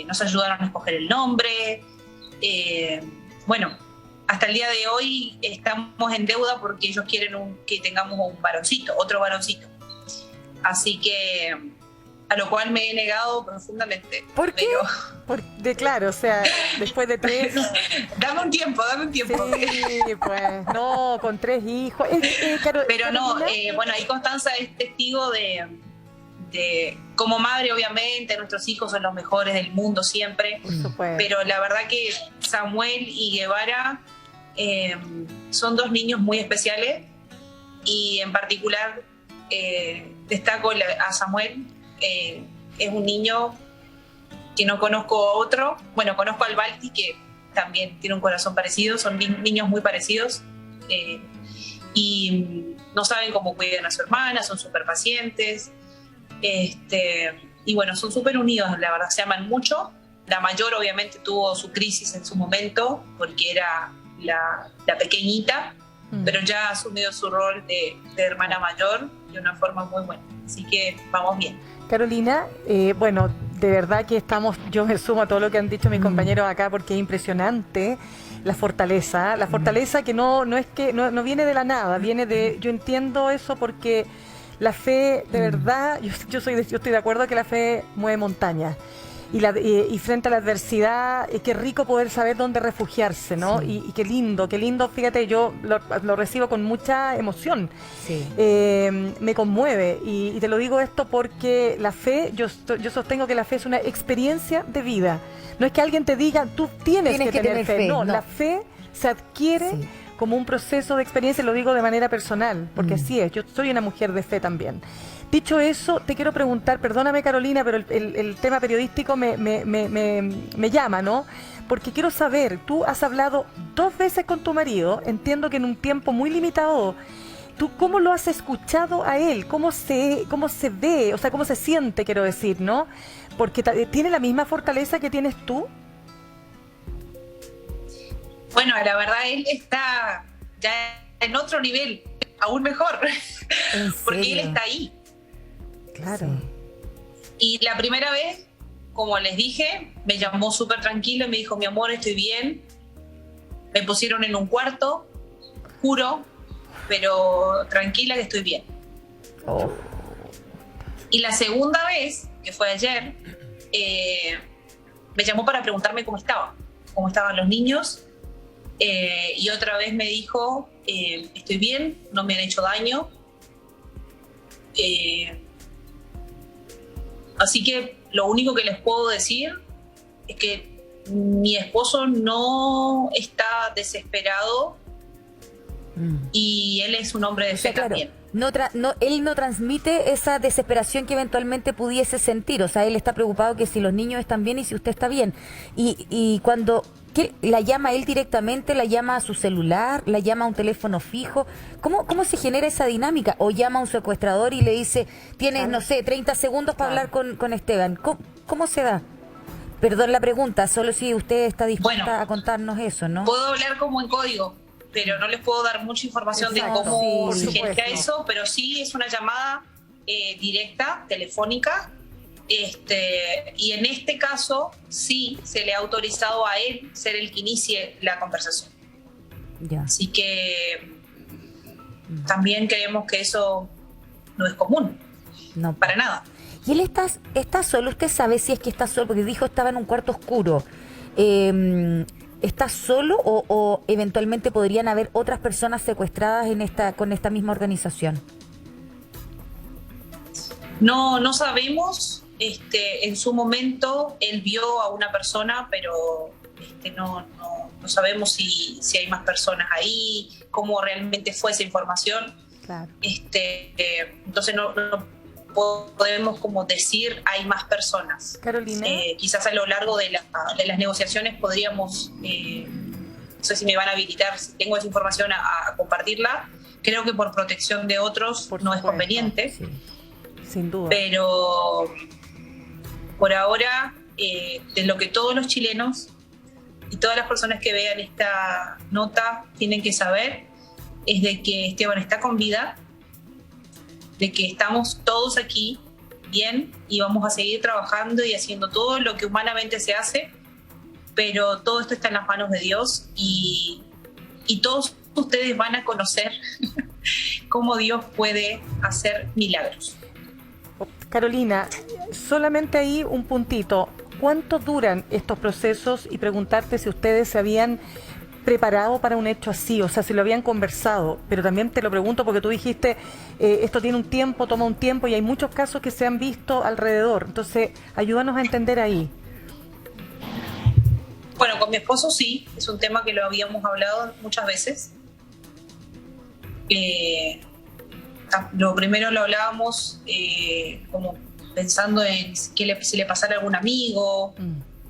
nos ayudaron a escoger el nombre. Bueno, hasta el día de hoy estamos en deuda porque ellos quieren que tengamos un varoncito, otro varoncito. Así que a lo cual me he negado profundamente. ¿Por qué? Claro, o sea, después de 3... Dame un tiempo. Sí, pues, no, con 3 hijos. Pero no, bueno, ahí Constanza es testigo de como madre, obviamente, nuestros hijos son los mejores del mundo siempre. Por supuesto. Pero la verdad que Samuel y Guevara son 2 niños muy especiales y en particular destaco a Samuel. Es un niño que no conozco a otro. Bueno, conozco al Balti, que también tiene un corazón parecido, son niños muy parecidos y no saben cómo cuidan a su hermana, son súper pacientes y bueno, son súper unidos, la verdad, se aman mucho. La mayor obviamente tuvo su crisis en su momento porque era la pequeñita, pero ya ha asumido su rol de hermana mayor de una forma muy buena, así que vamos bien. Carolina, bueno, de verdad que yo me sumo a todo lo que han dicho mis compañeros acá porque es impresionante la fortaleza que no viene de la nada, yo entiendo eso porque la fe, de verdad, yo estoy de acuerdo que la fe mueve montañas. Y frente a la adversidad, qué rico poder saber dónde refugiarse, ¿no? Sí. Y qué lindo, fíjate, yo lo recibo con mucha emoción. Sí. Me conmueve y te lo digo esto porque la fe, yo sostengo que la fe es una experiencia de vida. No es que alguien te diga, tú tienes que tener fe. No, la fe se adquiere como un proceso de experiencia, lo digo de manera personal, porque así es, yo soy una mujer de fe también. Dicho eso, te quiero preguntar, perdóname Carolina, pero el tema periodístico me llama, ¿no? Porque quiero saber, tú has hablado 2 veces con tu marido, entiendo que en un tiempo muy limitado. ¿Tú cómo lo has escuchado a él? ¿Cómo se ve? O sea, ¿cómo se siente, quiero decir, no? Porque ¿tiene la misma fortaleza que tienes tú? Bueno, la verdad, él está ya en otro nivel, aún mejor, porque él está ahí. Claro. Y la primera vez, como les dije, me llamó súper tranquilo y me dijo, mi amor, estoy bien. Me pusieron en un cuarto, oscuro, pero tranquila que estoy bien. Oh. Y la segunda vez, que fue ayer, me llamó para preguntarme cómo estaban los niños. Y otra vez me dijo, estoy bien, no me han hecho daño. Así que lo único que les puedo decir es que mi esposo no está desesperado y él es un hombre de fe también. Él no transmite esa desesperación que eventualmente pudiese sentir. O sea, él está preocupado que si los niños están bien y si usted está bien. Y cuando la llama él directamente, la llama a su celular, la llama a un teléfono fijo. ¿Cómo se genera esa dinámica? O llama a un secuestrador y le dice, tienes, no sé, 30 segundos para hablar con Esteban. ¿Cómo se da? Perdón la pregunta, solo si usted está dispuesta a contarnos eso, ¿no? Puedo hablar como en código, pero no les puedo dar mucha información de cómo se genera eso, pero sí es una llamada directa, telefónica, y en este caso sí se le ha autorizado a él ser el que inicie la conversación. Ya. Así que también creemos que eso no es común, No, para nada. ¿Y él está solo? ¿Usted sabe si es que está solo? Porque dijo estaba en un cuarto oscuro. ¿Está solo o eventualmente podrían haber otras personas secuestradas con esta misma organización? No sabemos. En su momento él vio a una persona, pero no sabemos si hay más personas ahí, cómo realmente fue esa información. Claro. Entonces no podemos como decir hay más personas. Carolina. Quizás a lo largo de las negociaciones podríamos, no sé si me van a habilitar, si tengo esa información a compartirla. Creo que por protección de otros no es conveniente. Sí. Sin duda. Pero por ahora, de lo que todos los chilenos y todas las personas que vean esta nota tienen que saber, es de que Esteban está con vida, de que estamos todos aquí bien y vamos a seguir trabajando y haciendo todo lo que humanamente se hace, pero todo esto está en las manos de Dios y todos ustedes van a conocer cómo Dios puede hacer milagros. Carolina, solamente ahí un puntito. ¿Cuánto duran estos procesos? Y preguntarte si ustedes se habían preparado para un hecho así, o sea, si lo habían conversado. Pero también te lo pregunto porque tú dijiste, esto tiene un tiempo, toma un tiempo, y hay muchos casos que se han visto alrededor. Entonces, ayúdanos a entender ahí. Bueno, con mi esposo sí, es un tema que lo habíamos hablado muchas veces. Lo primero lo hablábamos como pensando en si le pasara a algún amigo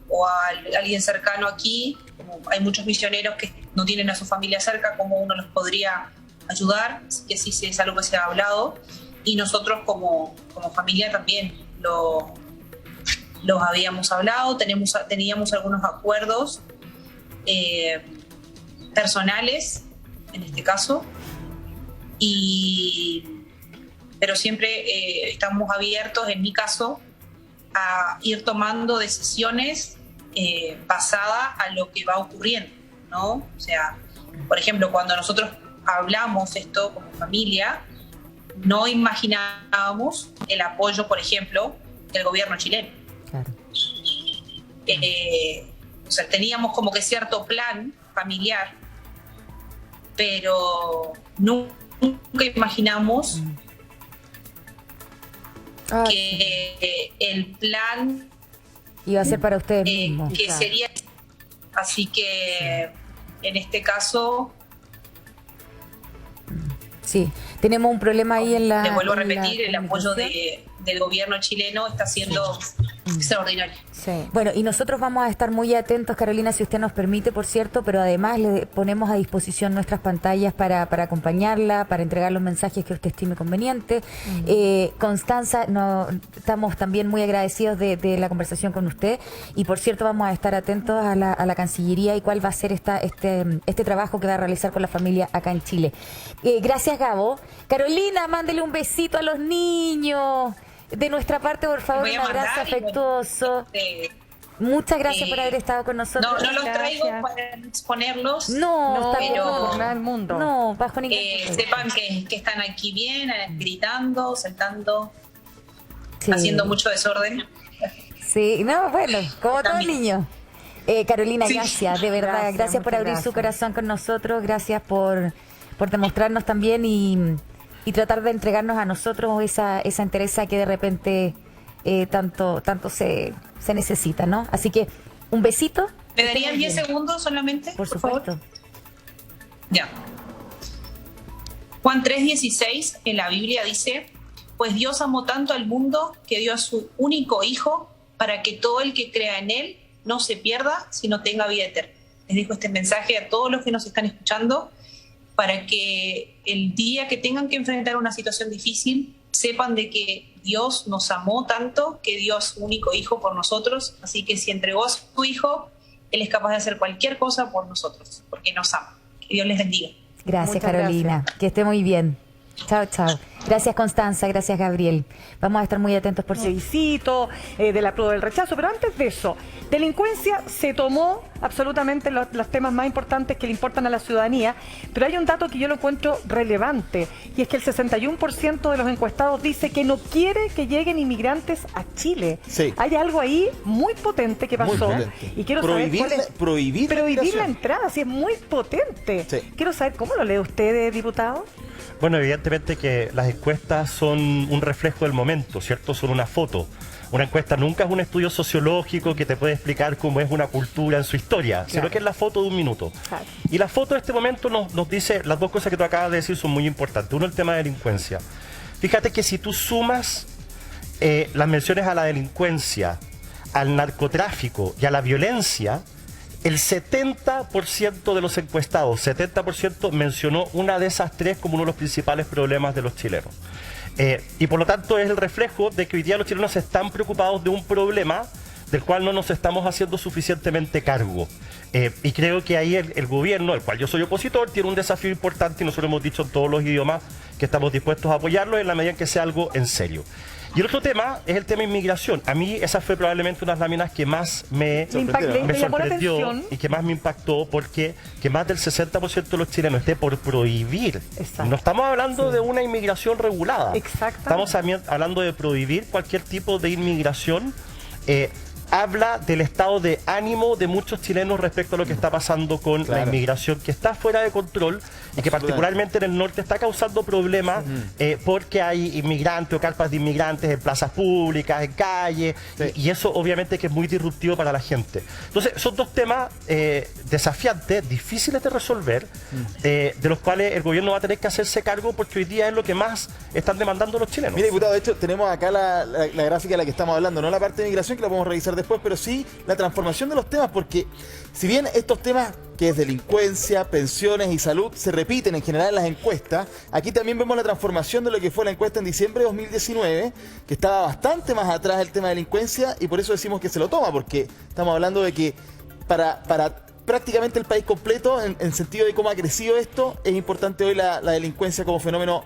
o a alguien cercano aquí. Como hay muchos misioneros que no tienen a su familia cerca, cómo uno los podría ayudar, así que sí es algo que se ha hablado. Y nosotros como familia también los habíamos hablado, teníamos algunos acuerdos personales, en este caso, pero siempre estamos abiertos, en mi caso, a ir tomando decisiones basadas a lo que va ocurriendo, ¿no? O sea, por ejemplo, cuando nosotros hablamos esto como familia, no imaginábamos el apoyo, por ejemplo, del gobierno chileno. Claro. O sea, teníamos como que cierto plan familiar, pero nunca imaginamos que el plan iba a ser para ustedes mismos. que sería, así que en este caso sí, tenemos un problema ahí en la... te vuelvo a en la repetir, el apoyo comunicación. del gobierno chileno está siendo extraordinario. Sí. Bueno, y nosotros vamos a estar muy atentos, Carolina, si usted nos permite, por cierto, pero además le ponemos a disposición nuestras pantallas para acompañarla, para entregar los mensajes que usted estime conveniente. Constanza, estamos también muy agradecidos de la conversación con usted, y por cierto vamos a estar atentos a la Cancillería y cuál va a ser este trabajo que va a realizar con la familia acá en Chile. Gracias, Gabo. Carolina, mándele un besito a los niños. De nuestra parte, por favor, un abrazo afectuoso. Muchas gracias por haber estado con nosotros. No los traigo para exponerlos. No, pero por nada del mundo. No, bajo ningún sepan que están aquí bien, gritando, saltando, Sí. haciendo mucho desorden. Sí, no, bueno, como todo niño. Carolina, Sí. gracias, de verdad. Gracias por muchas abrir su gracias. corazón con nosotros. Gracias por demostrarnos también y tratar de entregarnos a nosotros esa entereza que de repente tanto se necesita, ¿no? Así que un besito. ¿Me darían 10 segundos solamente? Por favor? supuesto. Ya. Juan 3:16 en la Biblia dice: pues Dios amó tanto al mundo que dio a su único Hijo para que todo el que crea en Él no se pierda, sino tenga vida eterna. Les dejo este mensaje a todos los que nos están escuchando para que el día que tengan que enfrentar una situación difícil sepan de que Dios nos amó tanto que dio a su único Hijo por nosotros. Así que si entregó a su Hijo, Él es capaz de hacer cualquier cosa por nosotros, porque nos ama. Que Dios les bendiga. Gracias, Muchas Carolina. gracias. Que esté muy bien. Chao, chao. Gracias, Constanza. Gracias, Gabriel. Vamos a estar muy atentos por si... Plebiscito, de la prueba del rechazo, pero antes de eso, delincuencia se tomó absolutamente los temas más importantes que le importan a la ciudadanía, pero hay un dato que yo lo encuentro relevante, y es que el 61% de los encuestados dice que no quiere que lleguen inmigrantes a Chile. Sí. Hay algo ahí muy potente que pasó, Muy potente. y quiero saber cuál es... Prohibir la la migración. entrada, sí, es muy potente. Sí. Quiero saber cómo lo lee usted, diputado. Bueno, evidentemente que las encuestas son un reflejo del momento, ¿cierto? Son una foto. Una encuesta nunca es un estudio sociológico que te puede explicar cómo es una cultura en su historia, sino que es la foto de un minuto. Claro. Y la foto de este momento nos dice, las dos cosas que tú acabas de decir son muy importantes. Uno, el tema de delincuencia. Fíjate que si tú sumas las menciones a la delincuencia, al narcotráfico y a la violencia, el 70% de los encuestados, 70% mencionó una de esas tres como uno de los principales problemas de los chilenos. Y por lo tanto es el reflejo de que hoy día los chilenos están preocupados de un problema del cual no nos estamos haciendo suficientemente cargo. Y creo que ahí el gobierno, al cual yo soy opositor, tiene un desafío importante y nosotros hemos dicho en todos los idiomas que estamos dispuestos a apoyarlo en la medida en que sea algo en serio. Y el otro tema es el tema inmigración. A mí esa fue probablemente una de las láminas que más me sorprendió y que más me impactó, porque que más del 60% de los chilenos esté por prohibir. Exacto. No estamos hablando de una inmigración regulada. Estamos hablando de prohibir cualquier tipo de inmigración. Habla del estado de ánimo de muchos chilenos respecto a lo que está pasando con la inmigración, que está fuera de control y que particularmente en el norte está causando problemas porque hay inmigrantes o carpas de inmigrantes en plazas públicas, en calles, y eso obviamente que es muy disruptivo para la gente. Entonces son dos temas desafiantes, difíciles de resolver, de los cuales el gobierno va a tener que hacerse cargo porque hoy día es lo que más están demandando los chilenos. Mire, diputado, de hecho tenemos acá la gráfica de la que estamos hablando, no la parte de inmigración que la podemos revisar después, pero sí la transformación de los temas, porque si bien estos temas que es delincuencia, pensiones y salud se repiten en general en las encuestas, aquí también vemos la transformación de lo que fue la encuesta en diciembre de 2019, que estaba bastante más atrás del tema de delincuencia, y por eso decimos que se lo toma, porque estamos hablando de que para prácticamente el país completo, en sentido de cómo ha crecido esto, es importante hoy la delincuencia como fenómeno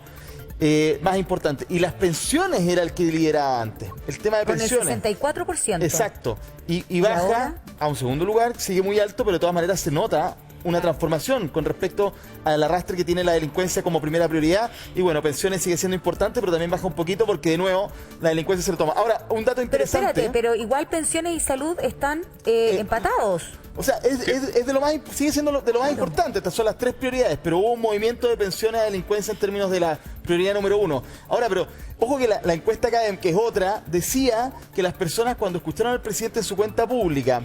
más importante. Y las pensiones era el que lideraba antes. El tema de pensiones. Con el 64%. Exacto. Y baja a un segundo lugar, sigue muy alto, pero de todas maneras se nota una transformación con respecto al arrastre que tiene la delincuencia como primera prioridad. Y bueno, pensiones sigue siendo importante, pero también baja un poquito porque de nuevo la delincuencia se lo toma. Ahora, un dato interesante. Pero espérate, pero igual pensiones y salud están empatados. O sea, es de lo más, sigue siendo de lo más importante. Estas son las tres prioridades, pero hubo un movimiento de pensiones a delincuencia en términos de la prioridad número uno. Ahora, pero ojo que la encuesta CADEM, que es otra, decía que las personas cuando escucharon al presidente en su cuenta pública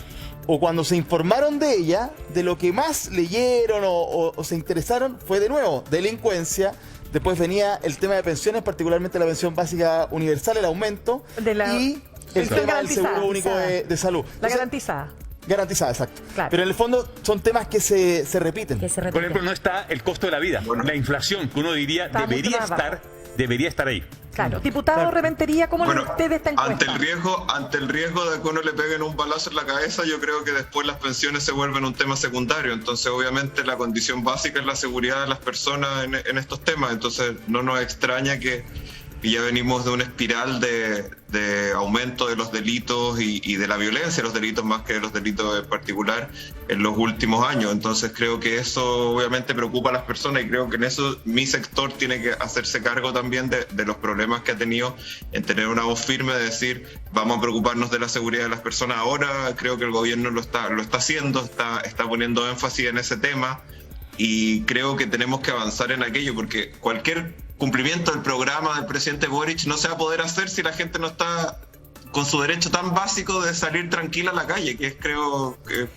o cuando se informaron de ella, de lo que más leyeron o se interesaron fue de nuevo delincuencia. Después venía el tema de pensiones, particularmente la pensión básica universal, el aumento, y el tema del seguro único de salud. La garantizada. Garantizada, exacto. Claro. Pero en el fondo son temas que se repiten. Por ejemplo, no está el costo de la vida, la inflación, que uno diría debería estar ahí. Claro. Diputado Rementería, ¿cómo le usted esta encuesta? Ante el riesgo de que uno le peguen un balazo en la cabeza, yo creo que después las pensiones se vuelven un tema secundario. Entonces, obviamente, la condición básica es la seguridad de las personas en estos temas. Entonces, no nos extraña que ya venimos de una espiral de aumento de los delitos y de la violencia, los delitos más que de los delitos en particular en los últimos años. Entonces creo que eso obviamente preocupa a las personas y creo que en eso mi sector tiene que hacerse cargo también de los problemas que ha tenido en tener una voz firme de decir vamos a preocuparnos de la seguridad de las personas. Ahora creo que el gobierno lo está haciendo, está poniendo énfasis en ese tema y creo que tenemos que avanzar en aquello porque cualquier cumplimiento del programa del presidente Boric no se va a poder hacer si la gente no está con su derecho tan básico de salir tranquila a la calle, que es creo que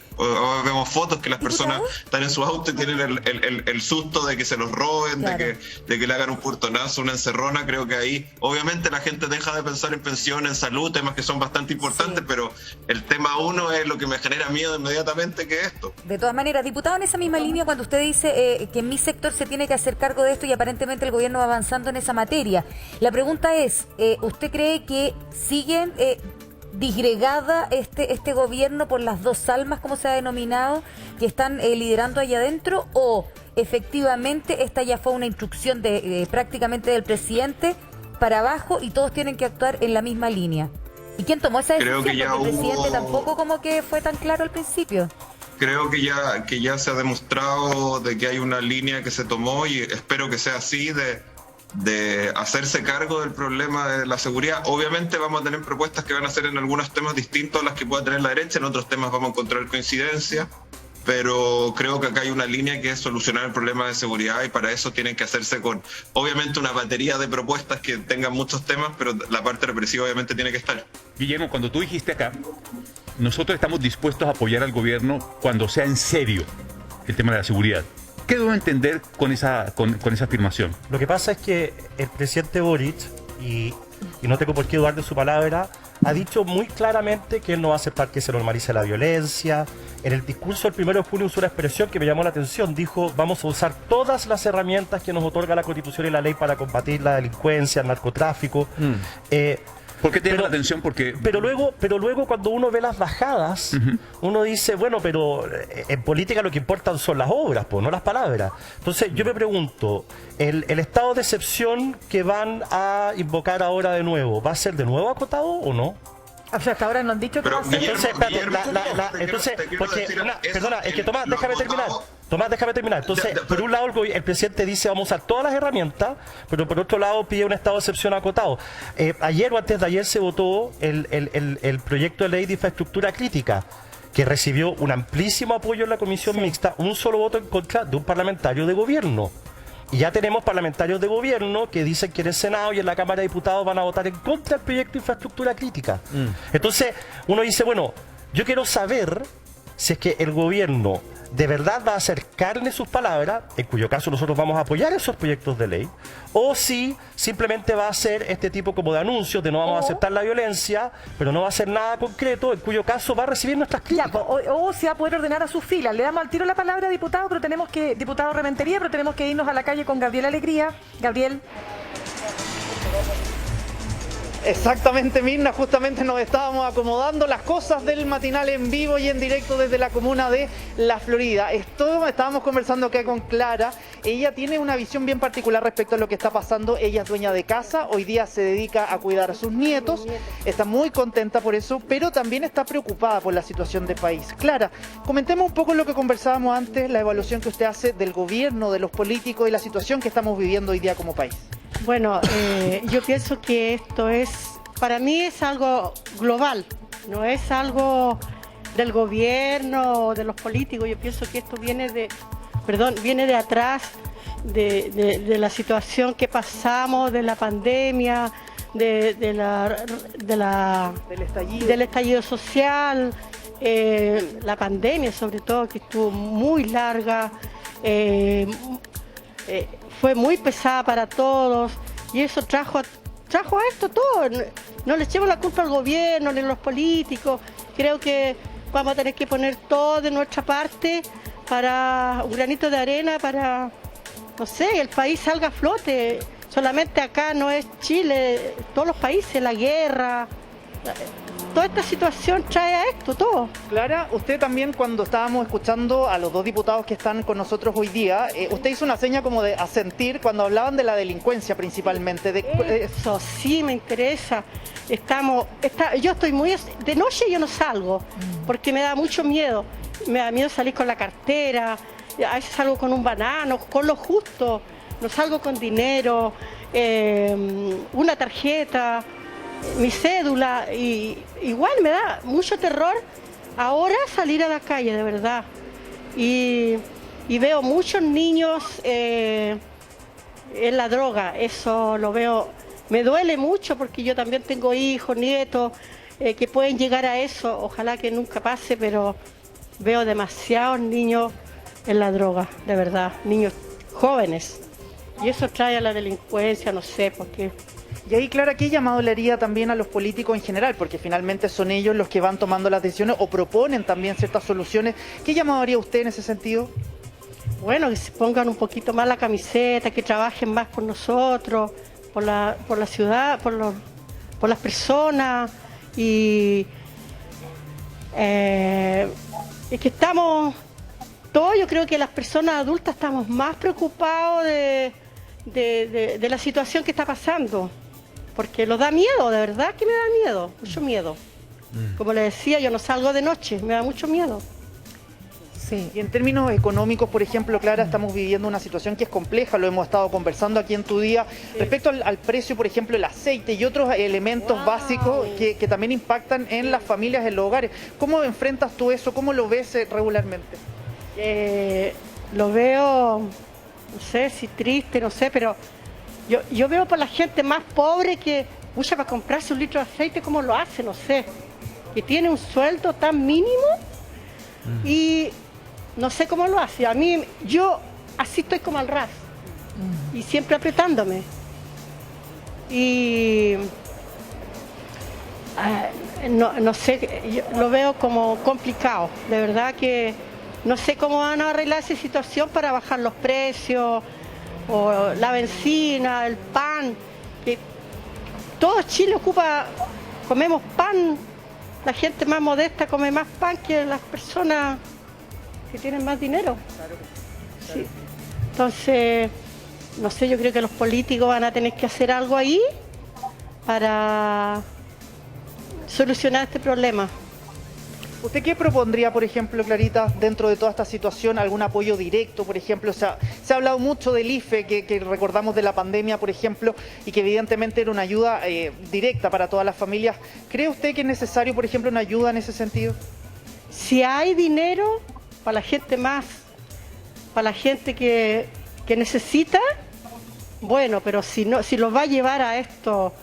vemos fotos que las personas están en su auto y tienen el susto de que se los roben, claro, de que le hagan un portonazo, una encerrona. Creo que ahí obviamente la gente deja de pensar en pensión, en salud, temas que son bastante importantes, pero el tema uno es lo que me genera miedo inmediatamente, que es esto. De todas maneras, diputado, en esa misma línea, cuando usted dice que en mi sector se tiene que hacer cargo de esto y aparentemente el gobierno va avanzando en esa materia, la pregunta es, ¿usted cree que siguen disgregada este gobierno por las dos almas, como se ha denominado, que están liderando allá adentro, o efectivamente esta ya fue una instrucción prácticamente del presidente para abajo y todos tienen que actuar en la misma línea? ¿Y quién tomó esa decisión? Porque el presidente tampoco como que fue tan claro al principio. Creo que ya se ha demostrado de que hay una línea que se tomó y espero que sea así, de hacerse cargo del problema de la seguridad. Obviamente vamos a tener propuestas que van a ser en algunos temas distintos a las que pueda tener la derecha, en otros temas vamos a encontrar coincidencia, pero creo que acá hay una línea que es solucionar el problema de seguridad y para eso tienen que hacerse con, obviamente, una batería de propuestas que tengan muchos temas, pero la parte represiva obviamente tiene que estar. Guillermo, cuando tú dijiste acá, nosotros estamos dispuestos a apoyar al gobierno cuando sea en serio el tema de la seguridad. ¿Qué debo entender con esa afirmación? Lo que pasa es que el presidente Boric, y no tengo por qué dudar de su palabra, ha dicho muy claramente que él no va a aceptar que se normalice la violencia. En el discurso del 1 de junio usó una expresión que me llamó la atención. Dijo, vamos a usar todas las herramientas que nos otorga la Constitución y la ley para combatir la delincuencia, el narcotráfico. ¿Por qué te llama la atención? Porque... Pero luego cuando uno ve las bajadas, uno dice, bueno, pero en política lo que importan son las obras, no las palabras. Entonces yo me pregunto, ¿el estado de excepción que van a invocar ahora de nuevo, va a ser de nuevo acotado o no? O sea, hasta ahora no han dicho que va a ser. Entonces, perdona, es que Tomás, déjame terminar. Entonces, por un lado el presidente dice vamos a usar todas las herramientas, pero por otro lado pide un estado de excepción acotado. Ayer o antes de ayer se votó el proyecto de ley de infraestructura crítica, que recibió un amplísimo apoyo en la comisión mixta, un solo voto en contra de un parlamentario de gobierno. Y ya tenemos parlamentarios de gobierno que dicen que en el Senado y en la Cámara de Diputados van a votar en contra del proyecto de infraestructura crítica. Entonces, uno dice, bueno, yo quiero saber si es que el gobierno de verdad va a hacer carne sus palabras, en cuyo caso nosotros vamos a apoyar esos proyectos de ley, o si simplemente va a hacer este tipo como de anuncios de no vamos a aceptar la violencia, pero no va a hacer nada concreto, en cuyo caso va a recibir nuestras críticas. O se va a poder ordenar a sus filas. Le damos al tiro la palabra, diputado Rementería, pero tenemos que irnos a la calle con Gabriel Alegría. Gabriel. Exactamente, Mirna, justamente nos estábamos acomodando las cosas del matinal en vivo y en directo desde la comuna de La Florida. Estábamos conversando acá con Clara. Ella tiene una visión bien particular respecto a lo que está pasando. Ella es dueña de casa, hoy día se dedica a cuidar a sus nietos, está muy contenta por eso, pero también está preocupada por la situación del país. Clara, comentemos un poco lo que conversábamos antes, la evaluación que usted hace del gobierno, de los políticos y la situación que estamos viviendo hoy día como país. Bueno, yo pienso que esto para mí es algo global, no es algo del gobierno o de los políticos. Yo pienso que esto viene de atrás, de la situación que pasamos, de la pandemia, del estallido social, la pandemia sobre todo, que estuvo muy larga. Fue muy pesada para todos y eso trajo a esto todo. No le echemos la culpa al gobierno ni a los políticos. Creo que vamos a tener que poner todo de nuestra parte para un granito de arena para, no sé, el país salga a flote. Solamente acá no es Chile, todos los países, la guerra. Toda esta situación trae a esto todo. Clara, usted también cuando estábamos escuchando a los dos diputados que están con nosotros hoy día, usted hizo una seña como de asentir cuando hablaban de la delincuencia principalmente. Eso sí me interesa. Yo estoy muy... De noche yo no salgo porque me da mucho miedo. Me da miedo salir con la cartera, a veces salgo con un banano, con lo justo. No salgo con dinero, una tarjeta, mi cédula, y igual me da mucho terror ahora salir a la calle, de verdad. Y veo muchos niños en la droga, eso lo veo, me duele mucho porque yo también tengo hijos, nietos, que pueden llegar a eso, ojalá que nunca pase, pero veo demasiados niños en la droga, de verdad, niños jóvenes. Y eso trae a la delincuencia, no sé por qué. Y ahí, Clara, ¿qué llamado le haría también a los políticos en general? Porque finalmente son ellos los que van tomando las decisiones o proponen también ciertas soluciones. ¿Qué llamado haría usted en ese sentido? Bueno, que se pongan un poquito más la camiseta, que trabajen más por nosotros, por la ciudad, por las personas. Y es que estamos, todos, yo creo que las personas adultas estamos más preocupados de la situación que está pasando. Porque nos da miedo, de verdad que me da miedo, mucho miedo. Como le decía, yo no salgo de noche, me da mucho miedo. Sí. Y en términos económicos, por ejemplo, Clara, estamos viviendo una situación que es compleja, lo hemos estado conversando aquí en Tu Día, respecto al precio, por ejemplo, el aceite y otros elementos básicos que también impactan en las familias, en los hogares. ¿Cómo enfrentas tú eso? ¿Cómo lo ves regularmente? Lo veo, no sé si triste, no sé, pero yo veo por la gente más pobre que usa para comprarse un litro de aceite, ¿cómo lo hace? No sé. Que tiene un sueldo tan mínimo y no sé cómo lo hace. A mí, yo así estoy como al ras y siempre apretándome. Y no sé, yo lo veo como complicado. De verdad que no sé cómo van a arreglar esa situación para bajar los precios, o la benzina, el pan. Que todo Chile comemos pan. La gente más modesta come más pan que las personas que tienen más dinero. Sí. Entonces, no sé, yo creo que los políticos van a tener que hacer algo ahí para solucionar este problema. ¿Usted qué propondría, por ejemplo, Clarita, dentro de toda esta situación? ¿Algún apoyo directo, por ejemplo? O sea, se ha hablado mucho del IFE, que recordamos de la pandemia, por ejemplo, y que evidentemente era una ayuda directa para todas las familias. ¿Cree usted que es necesario, por ejemplo, una ayuda en ese sentido? Si hay dinero para la gente para la gente que necesita, bueno, pero si los va a llevar a esto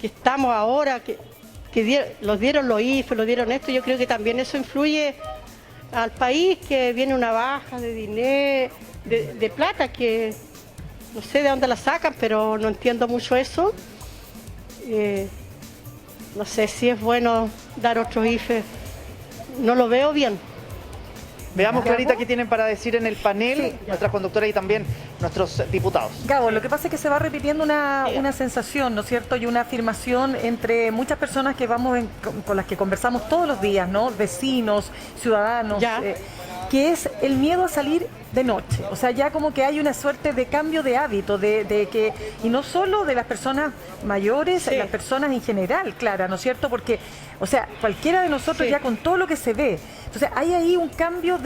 que estamos ahora, que los dieron los IFE, los dieron esto, yo creo que también eso influye al país, que viene una baja de dinero, de plata, que no sé de dónde la sacan, pero no entiendo mucho eso. No sé si es bueno dar otro IFE, no lo veo bien. Veamos, Clarita, qué tienen para decir en el panel nuestras conductoras y también nuestros diputados. Gabo, lo que pasa es que se va repitiendo una sensación, ¿no es cierto? Y una afirmación entre muchas personas que con las que conversamos todos los días, ¿no? Vecinos, ciudadanos, que es el miedo a salir de noche. O sea, ya como que hay una suerte de cambio de hábito, y no solo de las personas mayores, las personas en general, Clara, ¿no es cierto? Porque, o sea, cualquiera de nosotros ya con todo lo que se ve. Entonces, hay ahí un cambio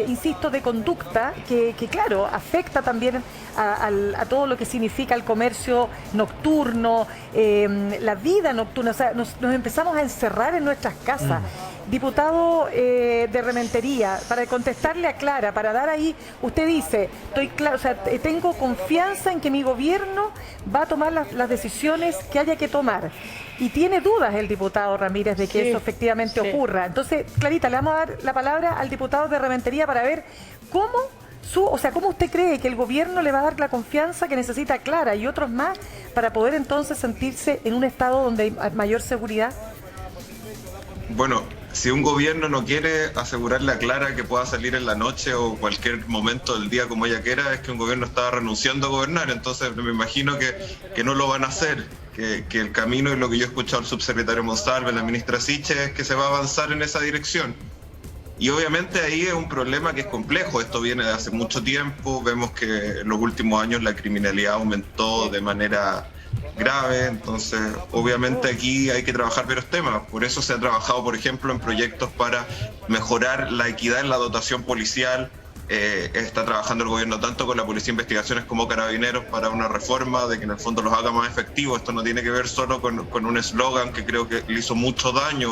insisto, de conducta que claro, afecta también a todo lo que significa el comercio nocturno, la vida nocturna. O sea, nos empezamos a encerrar en nuestras casas. Diputado de Rementería, para contestarle a Clara, para dar ahí, usted dice, tengo confianza en que mi gobierno va a tomar las decisiones que haya que tomar. Y tiene dudas el diputado Ramírez de que eso efectivamente ocurra. Entonces, Clarita, le vamos a dar la palabra al diputado de Rementería para ver cómo usted cree que el gobierno le va a dar la confianza que necesita Clara y otros más para poder entonces sentirse en un estado donde hay mayor seguridad. Bueno, si un gobierno no quiere asegurarle a Clara que pueda salir en la noche o cualquier momento del día como ella quiera, es que un gobierno está renunciando a gobernar. Entonces me imagino que no lo van a hacer, que el camino, y lo que yo he escuchado al subsecretario Monsalve, la ministra Siche, es que se va a avanzar en esa dirección. Y obviamente ahí es un problema que es complejo. Esto viene de hace mucho tiempo. Vemos que en los últimos años la criminalidad aumentó de manera grave, entonces obviamente aquí hay que trabajar varios temas. Por eso se ha trabajado, por ejemplo, en proyectos para mejorar la equidad en la dotación policial. Está trabajando el gobierno tanto con la Policía de Investigaciones como Carabineros para una reforma de que en el fondo los haga más efectivos. Esto no tiene que ver solo con un eslogan que creo que le hizo mucho daño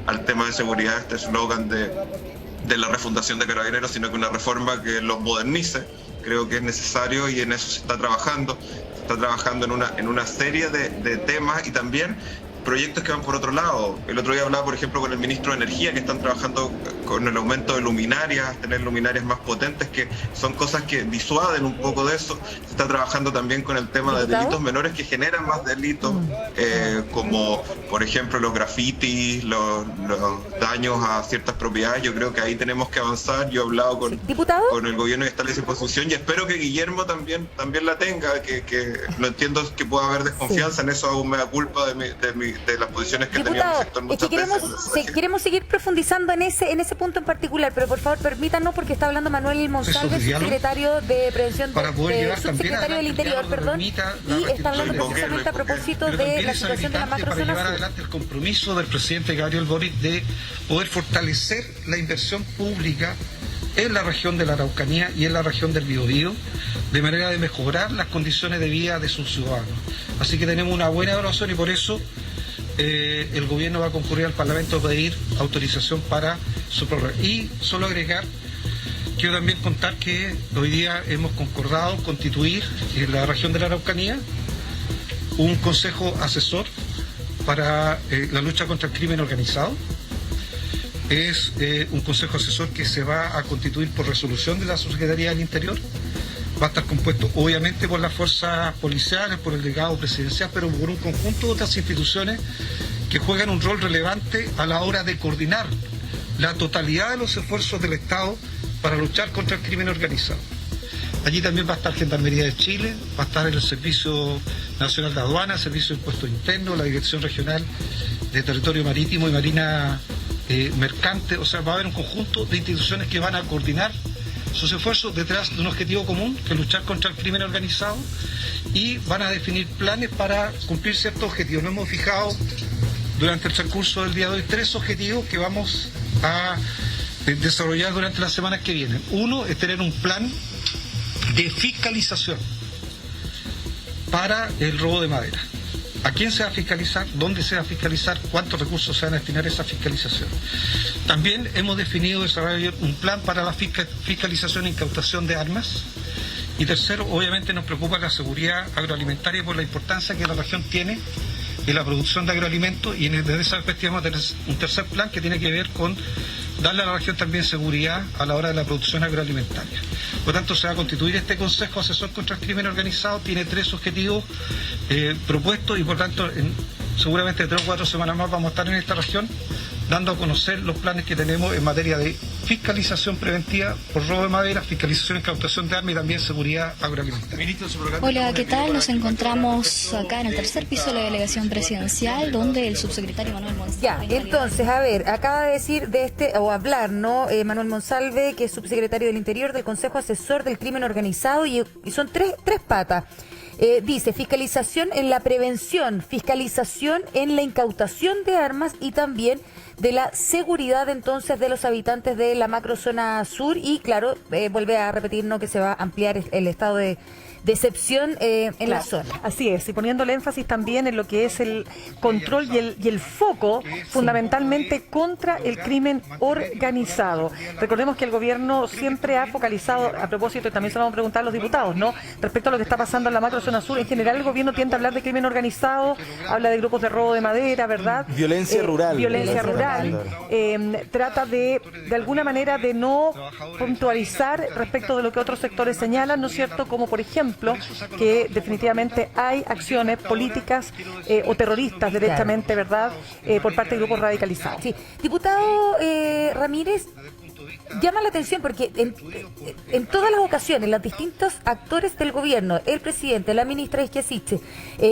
al tema de seguridad, este eslogan de la refundación de Carabineros, sino que una reforma que los modernice. Creo que es necesario y en eso se está trabajando. Está trabajando en una serie de temas y también proyectos que van por otro lado. El otro día hablaba, por ejemplo, con el ministro de Energía, que están trabajando con el aumento de luminarias, tener luminarias más potentes, que son cosas que disuaden un poco de eso. Se está trabajando también con el tema de delitos menores que generan más delitos, como por ejemplo los grafitis, los daños a ciertas propiedades. Yo creo que ahí tenemos que avanzar. Yo he hablado con el gobierno y está en esa posición, y espero que Guillermo también la tenga, que no entiendo que pueda haber desconfianza en eso, aún me da culpa de las posiciones que tenía el sector muchas veces. Queremos seguir profundizando en ese punto en particular, pero por favor permítanos, porque está hablando Manuel Monsalve, subsecretario de Prevención, subsecretario del Interior, perdón, y está hablando precisamente a propósito de la situación de la macrozona. Para llevar adelante el compromiso del presidente Gabriel Boric de poder fortalecer la inversión pública en la región de la Araucanía y en la región del Biobío, de manera de mejorar las condiciones de vida de sus ciudadanos. Así que tenemos una buena evaluación y por eso el gobierno va a concurrir al Parlamento a pedir autorización para su prórroga. Y solo agregar quiero también contar que hoy día hemos concordado constituir en la región de la Araucanía un consejo asesor para la lucha contra el crimen organizado. Es un consejo asesor que se va a constituir por resolución de la Subsecretaría del Interior. Va a estar compuesto obviamente por las fuerzas policiales, por el delegado presidencial, pero por un conjunto de otras instituciones que juegan un rol relevante a la hora de coordinar la totalidad de los esfuerzos del Estado para luchar contra el crimen organizado. Allí también va a estar Gendarmería de Chile, va a estar el Servicio Nacional de Aduanas, Servicio de Impuestos Internos, la Dirección Regional de Territorio Marítimo y Marina Mercante. O sea, va a haber un conjunto de instituciones que van a coordinar sus esfuerzos detrás de un objetivo común, que es luchar contra el crimen organizado, y van a definir planes para cumplir ciertos objetivos. Nos hemos fijado durante el transcurso del día de hoy 3 objetivos que vamos a desarrollar durante las semanas que vienen. Uno es tener un plan de fiscalización para el robo de madera. ¿A quién se va a fiscalizar? ¿Dónde se va a fiscalizar? ¿Cuántos recursos se van a destinar a esa fiscalización? También hemos definido desarrollar un plan para la fiscalización e incautación de armas. Y tercero, obviamente nos preocupa la seguridad agroalimentaria por la importancia que la región tiene en la producción de agroalimentos, y desde esa perspectiva vamos a tener un tercer plan que tiene que ver con darle a la región también seguridad a la hora de la producción agroalimentaria. Por lo tanto, se va a constituir este Consejo Asesor contra el Crimen Organizado, tiene 3 objetivos propuestos, y por tanto seguramente 3 o 4 semanas más vamos a estar en esta región dando a conocer los planes que tenemos en materia de fiscalización preventiva por robo de madera, fiscalización e incautación de armas y también seguridad agroalimentaria. Hola, ¿qué tal? Nos encontramos acá en el tercer piso de la delegación presidencial, donde el subsecretario Manuel Monsalve... Ya, entonces, a ver, acaba de decir o hablar, ¿no? Manuel Monsalve, que es subsecretario del Interior del Consejo Asesor del Crimen Organizado, y son tres patas. Dice fiscalización en la prevención, fiscalización en la incautación de armas y también de la seguridad entonces de los habitantes de la macrozona sur, y claro, vuelve a repetir, ¿no?, que se va a ampliar el estado de excepción en la zona. Así es, y poniéndole énfasis también en lo que es el control y el foco fundamentalmente contra el crimen organizado. Recordemos que el gobierno siempre ha focalizado, a propósito, y también se lo vamos a preguntar a los diputados, ¿no?, respecto a lo que está pasando en la macrozona sur. En general el gobierno tiende a hablar de crimen organizado, habla de grupos de robo de madera, ¿verdad? Violencia rural. Violencia rural. Trata de alguna manera de no puntualizar respecto de lo que otros sectores señalan, ¿no es cierto?, como por ejemplo que definitivamente hay acciones políticas o terroristas derechamente, ¿verdad?, por parte de grupos radicalizados. Sí. Diputado Ramírez, llama la atención porque en todas las ocasiones los distintos actores del gobierno, el presidente, la ministra Isquiasiche,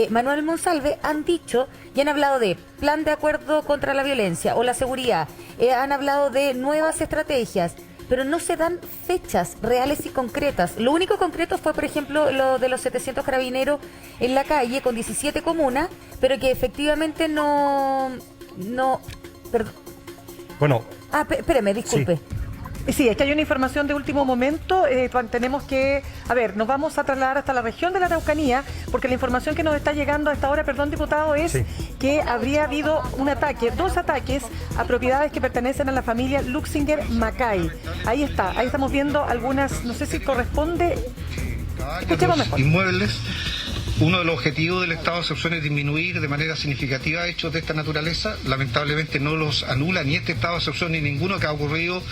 Manuel Monsalve, han dicho y han hablado de plan de acuerdo contra la violencia o la seguridad, han hablado de nuevas estrategias, pero no se dan fechas reales y concretas. Lo único concreto fue, por ejemplo, lo de los 700 carabineros en la calle con 17 comunas, pero que efectivamente no perdón. Bueno. Espéreme, disculpe. Sí, es que hay una información de último momento. Tenemos que, nos vamos a trasladar hasta la región de la Araucanía, porque la información que nos está llegando a esta hora, perdón, diputado, es que habría habido dos ataques a propiedades que pertenecen a la familia Luxinger Macay. Ahí estamos viendo algunas, no sé si corresponde. Escuchemos mejor. Inmuebles. Uno de los objetivos del estado de excepción es disminuir de manera significativa hechos de esta naturaleza. Lamentablemente no los anula ni este estado de excepción ni ninguno que ha ocurrido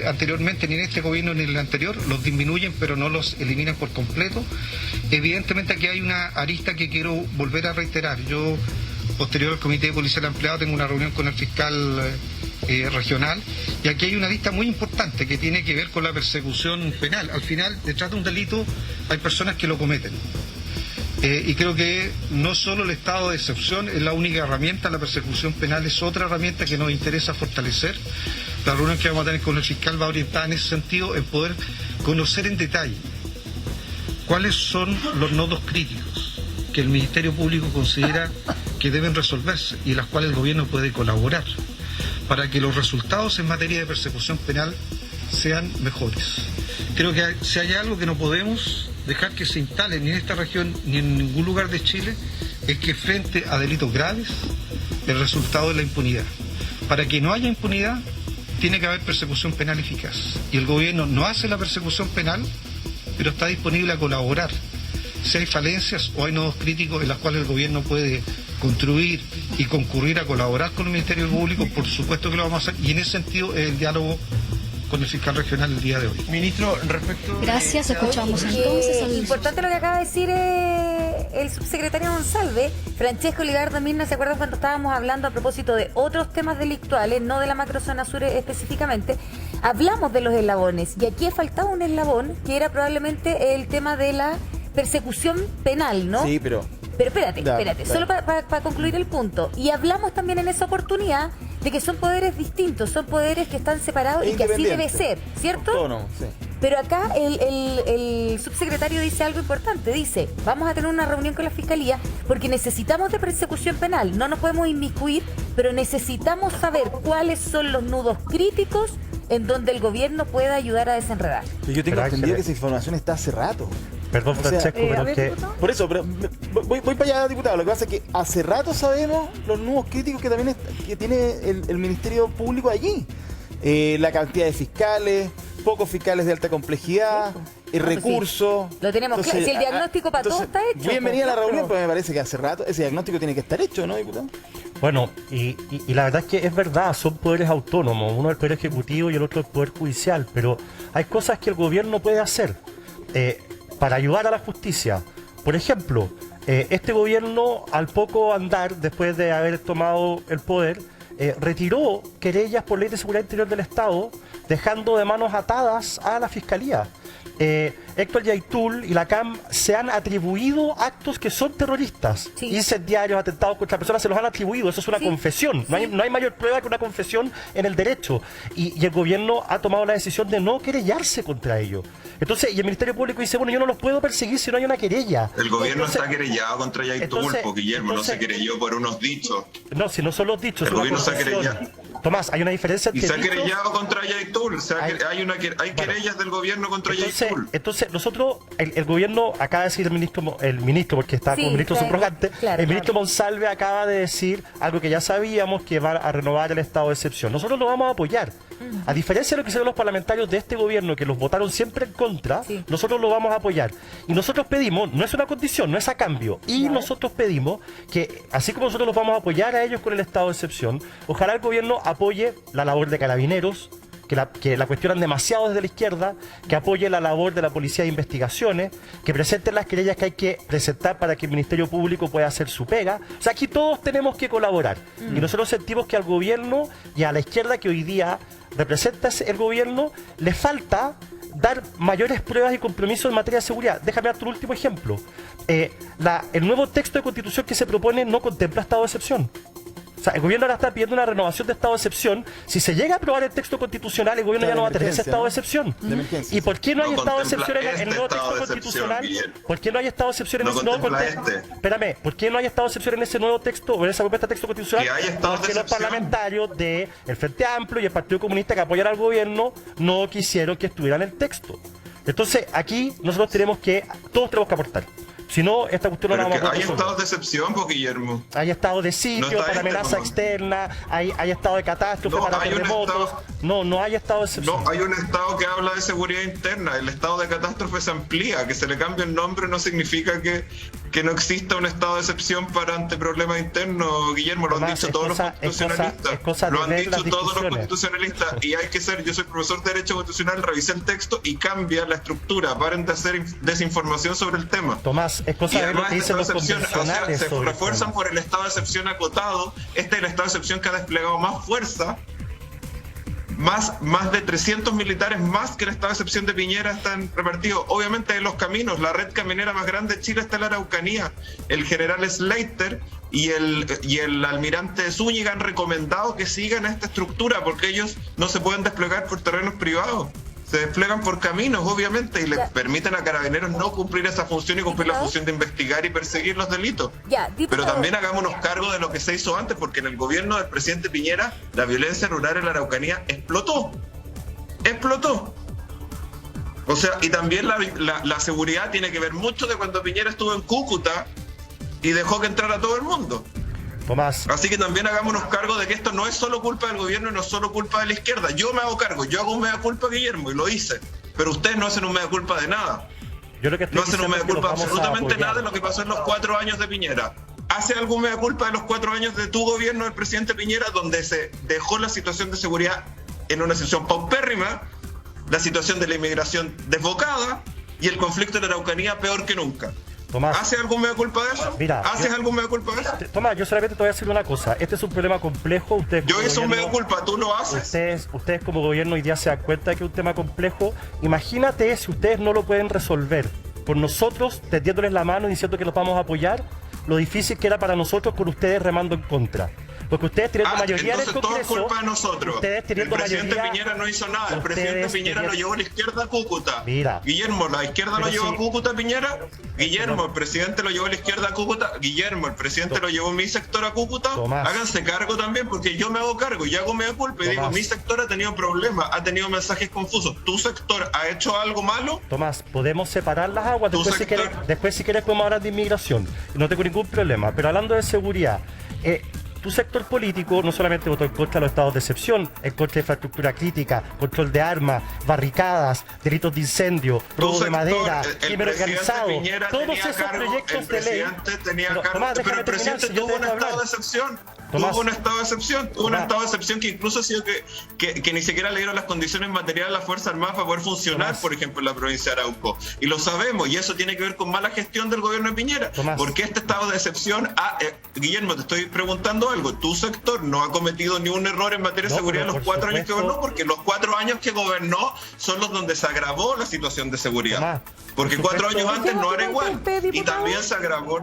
anteriormente, ni en este gobierno ni en el anterior. Los disminuyen, pero no los eliminan por completo. Evidentemente aquí hay una arista que quiero volver a reiterar. Yo, posterior al Comité Policial Ampliado, tengo una reunión con el fiscal regional, y aquí hay una arista muy importante que tiene que ver con la persecución penal. Al final, detrás de un delito hay personas que lo cometen. Y creo que no solo el estado de excepción es la única herramienta, la persecución penal es otra herramienta que nos interesa fortalecer. La reunión que vamos a tener con el fiscal va orientada en ese sentido, en poder conocer en detalle cuáles son los nodos críticos que el Ministerio Público considera que deben resolverse y en las cuales el gobierno puede colaborar para que los resultados en materia de persecución penal sean mejores. Creo que si hay algo que no podemos dejar que se instale ni en esta región ni en ningún lugar de Chile, es que frente a delitos graves el resultado es la impunidad. Para que no haya impunidad tiene que haber persecución penal eficaz. Y el gobierno no hace la persecución penal, pero está disponible a colaborar. Si hay falencias o hay nodos críticos en los cuales el gobierno puede contribuir y concurrir a colaborar con el Ministerio Público, por supuesto que lo vamos a hacer. Y en ese sentido, el diálogo con el fiscal regional el día de hoy. Ministro, respecto... Gracias, escuchamos entonces al... Importante lo que acaba de decir el subsecretario Monsalve. Francesco Ligardo Mirna, ¿se acuerdan cuando estábamos hablando a propósito de otros temas delictuales, no de la macrozona sur específicamente? Hablamos de los eslabones y aquí faltaba un eslabón que era probablemente el tema de la persecución penal, ¿no? Sí, pero espérate, solo para concluir el punto. Y hablamos también en esa oportunidad de que son poderes distintos, son poderes que están separados y que así debe ser, ¿cierto? Autónomo, sí. Pero acá el subsecretario dice algo importante, dice, vamos a tener una reunión con la Fiscalía porque necesitamos de persecución penal, no nos podemos inmiscuir, pero necesitamos saber cuáles son los nudos críticos en donde el gobierno pueda ayudar a desenredar. Yo tengo entendido que esa información está hace rato. Perdón, Francesco, pero es que... Por eso, pero voy para allá, diputado. Lo que pasa es que hace rato sabemos los nudos críticos que también que tiene el Ministerio Público allí. La cantidad de fiscales, pocos fiscales de alta complejidad, el recurso. Lo tenemos claro. Si el diagnóstico para todos está hecho. Bienvenida a la reunión, pero me parece que hace rato ese diagnóstico tiene que estar hecho, ¿no, diputado? Bueno, y la verdad es que es verdad, son poderes autónomos, uno el Poder Ejecutivo y el otro el Poder Judicial, pero hay cosas que el gobierno puede hacer para ayudar a la justicia. Por ejemplo, este gobierno, al poco andar, después de haber tomado el poder, retiró querellas por ley de seguridad interior del Estado, dejando de manos atadas a la Fiscalía. Héctor Yaitul y la CAM se han atribuido actos que son terroristas, incendiarios, atentados contra personas, se los han atribuido, eso es una confesión, no hay mayor prueba que una confesión en el derecho, y el gobierno ha tomado la decisión de no querellarse contra ellos. Entonces, y el Ministerio Público dice, bueno, yo no los puedo perseguir si no hay una querella. El gobierno está querellado contra Yaitul, Guillermo, no se querelló por unos dichos. No, si no son los dichos, el gobierno se ha querellado. Tomás, hay una diferencia entre... Y se ha querellado contra Yaitul, hay querellas del gobierno contra Yaitul. Entonces, nosotros, el gobierno, acaba de decir el ministro, porque está como ministro subrogante, el ministro Monsalve acaba de decir algo que ya sabíamos, que va a renovar el estado de excepción. Nosotros lo vamos a apoyar. A diferencia de lo que hicieron los parlamentarios de este gobierno, que los votaron siempre en contra, nosotros lo vamos a apoyar. Y nosotros pedimos, no es una condición, no es a cambio, y nosotros pedimos que, así como nosotros los vamos a apoyar a ellos con el estado de excepción, ojalá el gobierno apoye la labor de carabineros, que la cuestionan demasiado desde la izquierda, que apoye la labor de la Policía de Investigaciones, que presenten las querellas que hay que presentar para que el Ministerio Público pueda hacer su pega. O sea, aquí todos tenemos que colaborar. Y nosotros sentimos que al gobierno y a la izquierda que hoy día representa el gobierno, le falta dar mayores pruebas y compromisos en materia de seguridad. Déjame dar tu último ejemplo. El nuevo texto de Constitución que se propone no contempla estado de excepción. O sea, el gobierno ahora está pidiendo una renovación de estado de excepción. Si se llega a aprobar el texto constitucional, el gobierno ya no va a tener ese estado de excepción. ¿Y por qué no hay estado de excepción en el nuevo texto constitucional? ¿Por qué no hay estado de excepción en ese nuevo texto? Espérame, ¿por qué no hay estado de excepción en ese nuevo texto o en esa propuesta de texto constitucional? Porque los parlamentarios del Frente Amplio y el Partido Comunista que apoyan al gobierno no quisieron que estuviera en el texto. Entonces, aquí nosotros todos tenemos que aportar. Si no, esta cuestión no la vamos a poder resolver. Hay estados de excepción, Guillermo. Hay estado de sitio para amenaza externa, hay estado de catástrofe para terremotos. No hay estado de excepción. No, hay un estado que habla de seguridad interna. El estado de catástrofe se amplía. Que se le cambie el nombre no significa que no exista un estado de excepción para ante problemas internos, Guillermo. Lo han dicho todos los constitucionalistas. Lo han dicho todos los constitucionalistas. Y hay que ser, yo soy profesor de Derecho Constitucional, revisé el texto y cambia la estructura. Paren de hacer desinformación sobre el tema. Tomás, es cosa de ver lo que dicen los convencionales. Se refuerzan por el estado de excepción acotado. Este es el estado de excepción que ha desplegado más fuerza. Más de 300 militares más que el estado de excepción de Piñera están repartidos. Obviamente en los caminos, la red caminera más grande de Chile está en la Araucanía. El general Slater y el almirante Zúñiga han recomendado que sigan esta estructura porque ellos no se pueden desplegar por terrenos privados. Se desplegan por caminos, obviamente, y le permiten a carabineros no cumplir esa función y cumplir la función de investigar y perseguir los delitos. Pero también hagámonos cargo de lo que se hizo antes, porque en el gobierno del presidente Piñera la violencia rural en la Araucanía explotó. O sea, y también la seguridad tiene que ver mucho de cuando Piñera estuvo en Cúcuta y dejó que entrara todo el mundo. Tomás. Así que también hagámonos cargo de que esto no es solo culpa del gobierno y no es solo culpa de la izquierda. Yo me hago cargo, yo hago un mea culpa, Guillermo, y lo hice. Pero ustedes no hacen un mea culpa de nada. Yo lo que no hacen un mea culpa absolutamente nada de lo que pasó en los 4 años de Piñera. ¿Hace algún mea culpa de los 4 años de tu gobierno, del presidente Piñera, donde se dejó la situación de seguridad en una situación paupérrima, la situación de la inmigración desbocada y el conflicto en la Araucanía peor que nunca? Tomás, ¿Haces algún mea culpa de eso? Mira, ¿Haces algún mea culpa de eso? Tomás, yo solamente te voy a decir una cosa. Este es un problema complejo. Ustedes yo hice un mea culpa, tú lo haces. Ustedes como gobierno hoy día se dan cuenta de que es un tema complejo. Imagínate si ustedes no lo pueden resolver con nosotros tendiéndoles la mano y diciendo que los vamos a apoyar, lo difícil que era para nosotros con ustedes remando en contra. Porque ustedes teniendo mayoría en el Congreso... Entonces todo es culpa de nosotros. Ustedes teniendo el presidente mayoría, Piñera no hizo nada. El presidente Piñera lo llevó a la izquierda a Cúcuta. Mira. Guillermo, la izquierda lo llevó a Cúcuta, Piñera. Guillermo, el presidente lo llevó a la izquierda a Cúcuta. Guillermo, el presidente lo llevó a mi sector a Cúcuta. Tomás. Háganse cargo también, porque yo me hago cargo y hago mea culpa. Y digo, mi sector ha tenido problemas, ha tenido mensajes confusos. ¿Tu sector ha hecho algo malo? Tomás, podemos separar las aguas. Después si quieres podemos hablar de inmigración. No tengo ningún problema. Pero hablando de seguridad... tu sector político no solamente votó en contra de los estados de excepción, en contra de infraestructura crítica, control de armas, barricadas, delitos de incendio, robo de madera, crimen organizado, todos esos proyectos de ley. Pero el presidente tuvo un estado de excepción. Tuvo un estado de excepción, que incluso ha sido que ni siquiera le dieron las condiciones materiales a las Fuerzas Armadas para poder funcionar, por ejemplo, en la provincia de Arauco. Y lo sabemos, y eso tiene que ver con mala gestión del gobierno de Piñera. Porque este estado de excepción, Guillermo, te estoy preguntando algo, tu sector no ha cometido ni un error en materia de seguridad en los 4 años que gobernó, porque los 4 años que gobernó son los donde se agravó la situación de seguridad. Porque 4 años antes no era igual. Y también se agravó.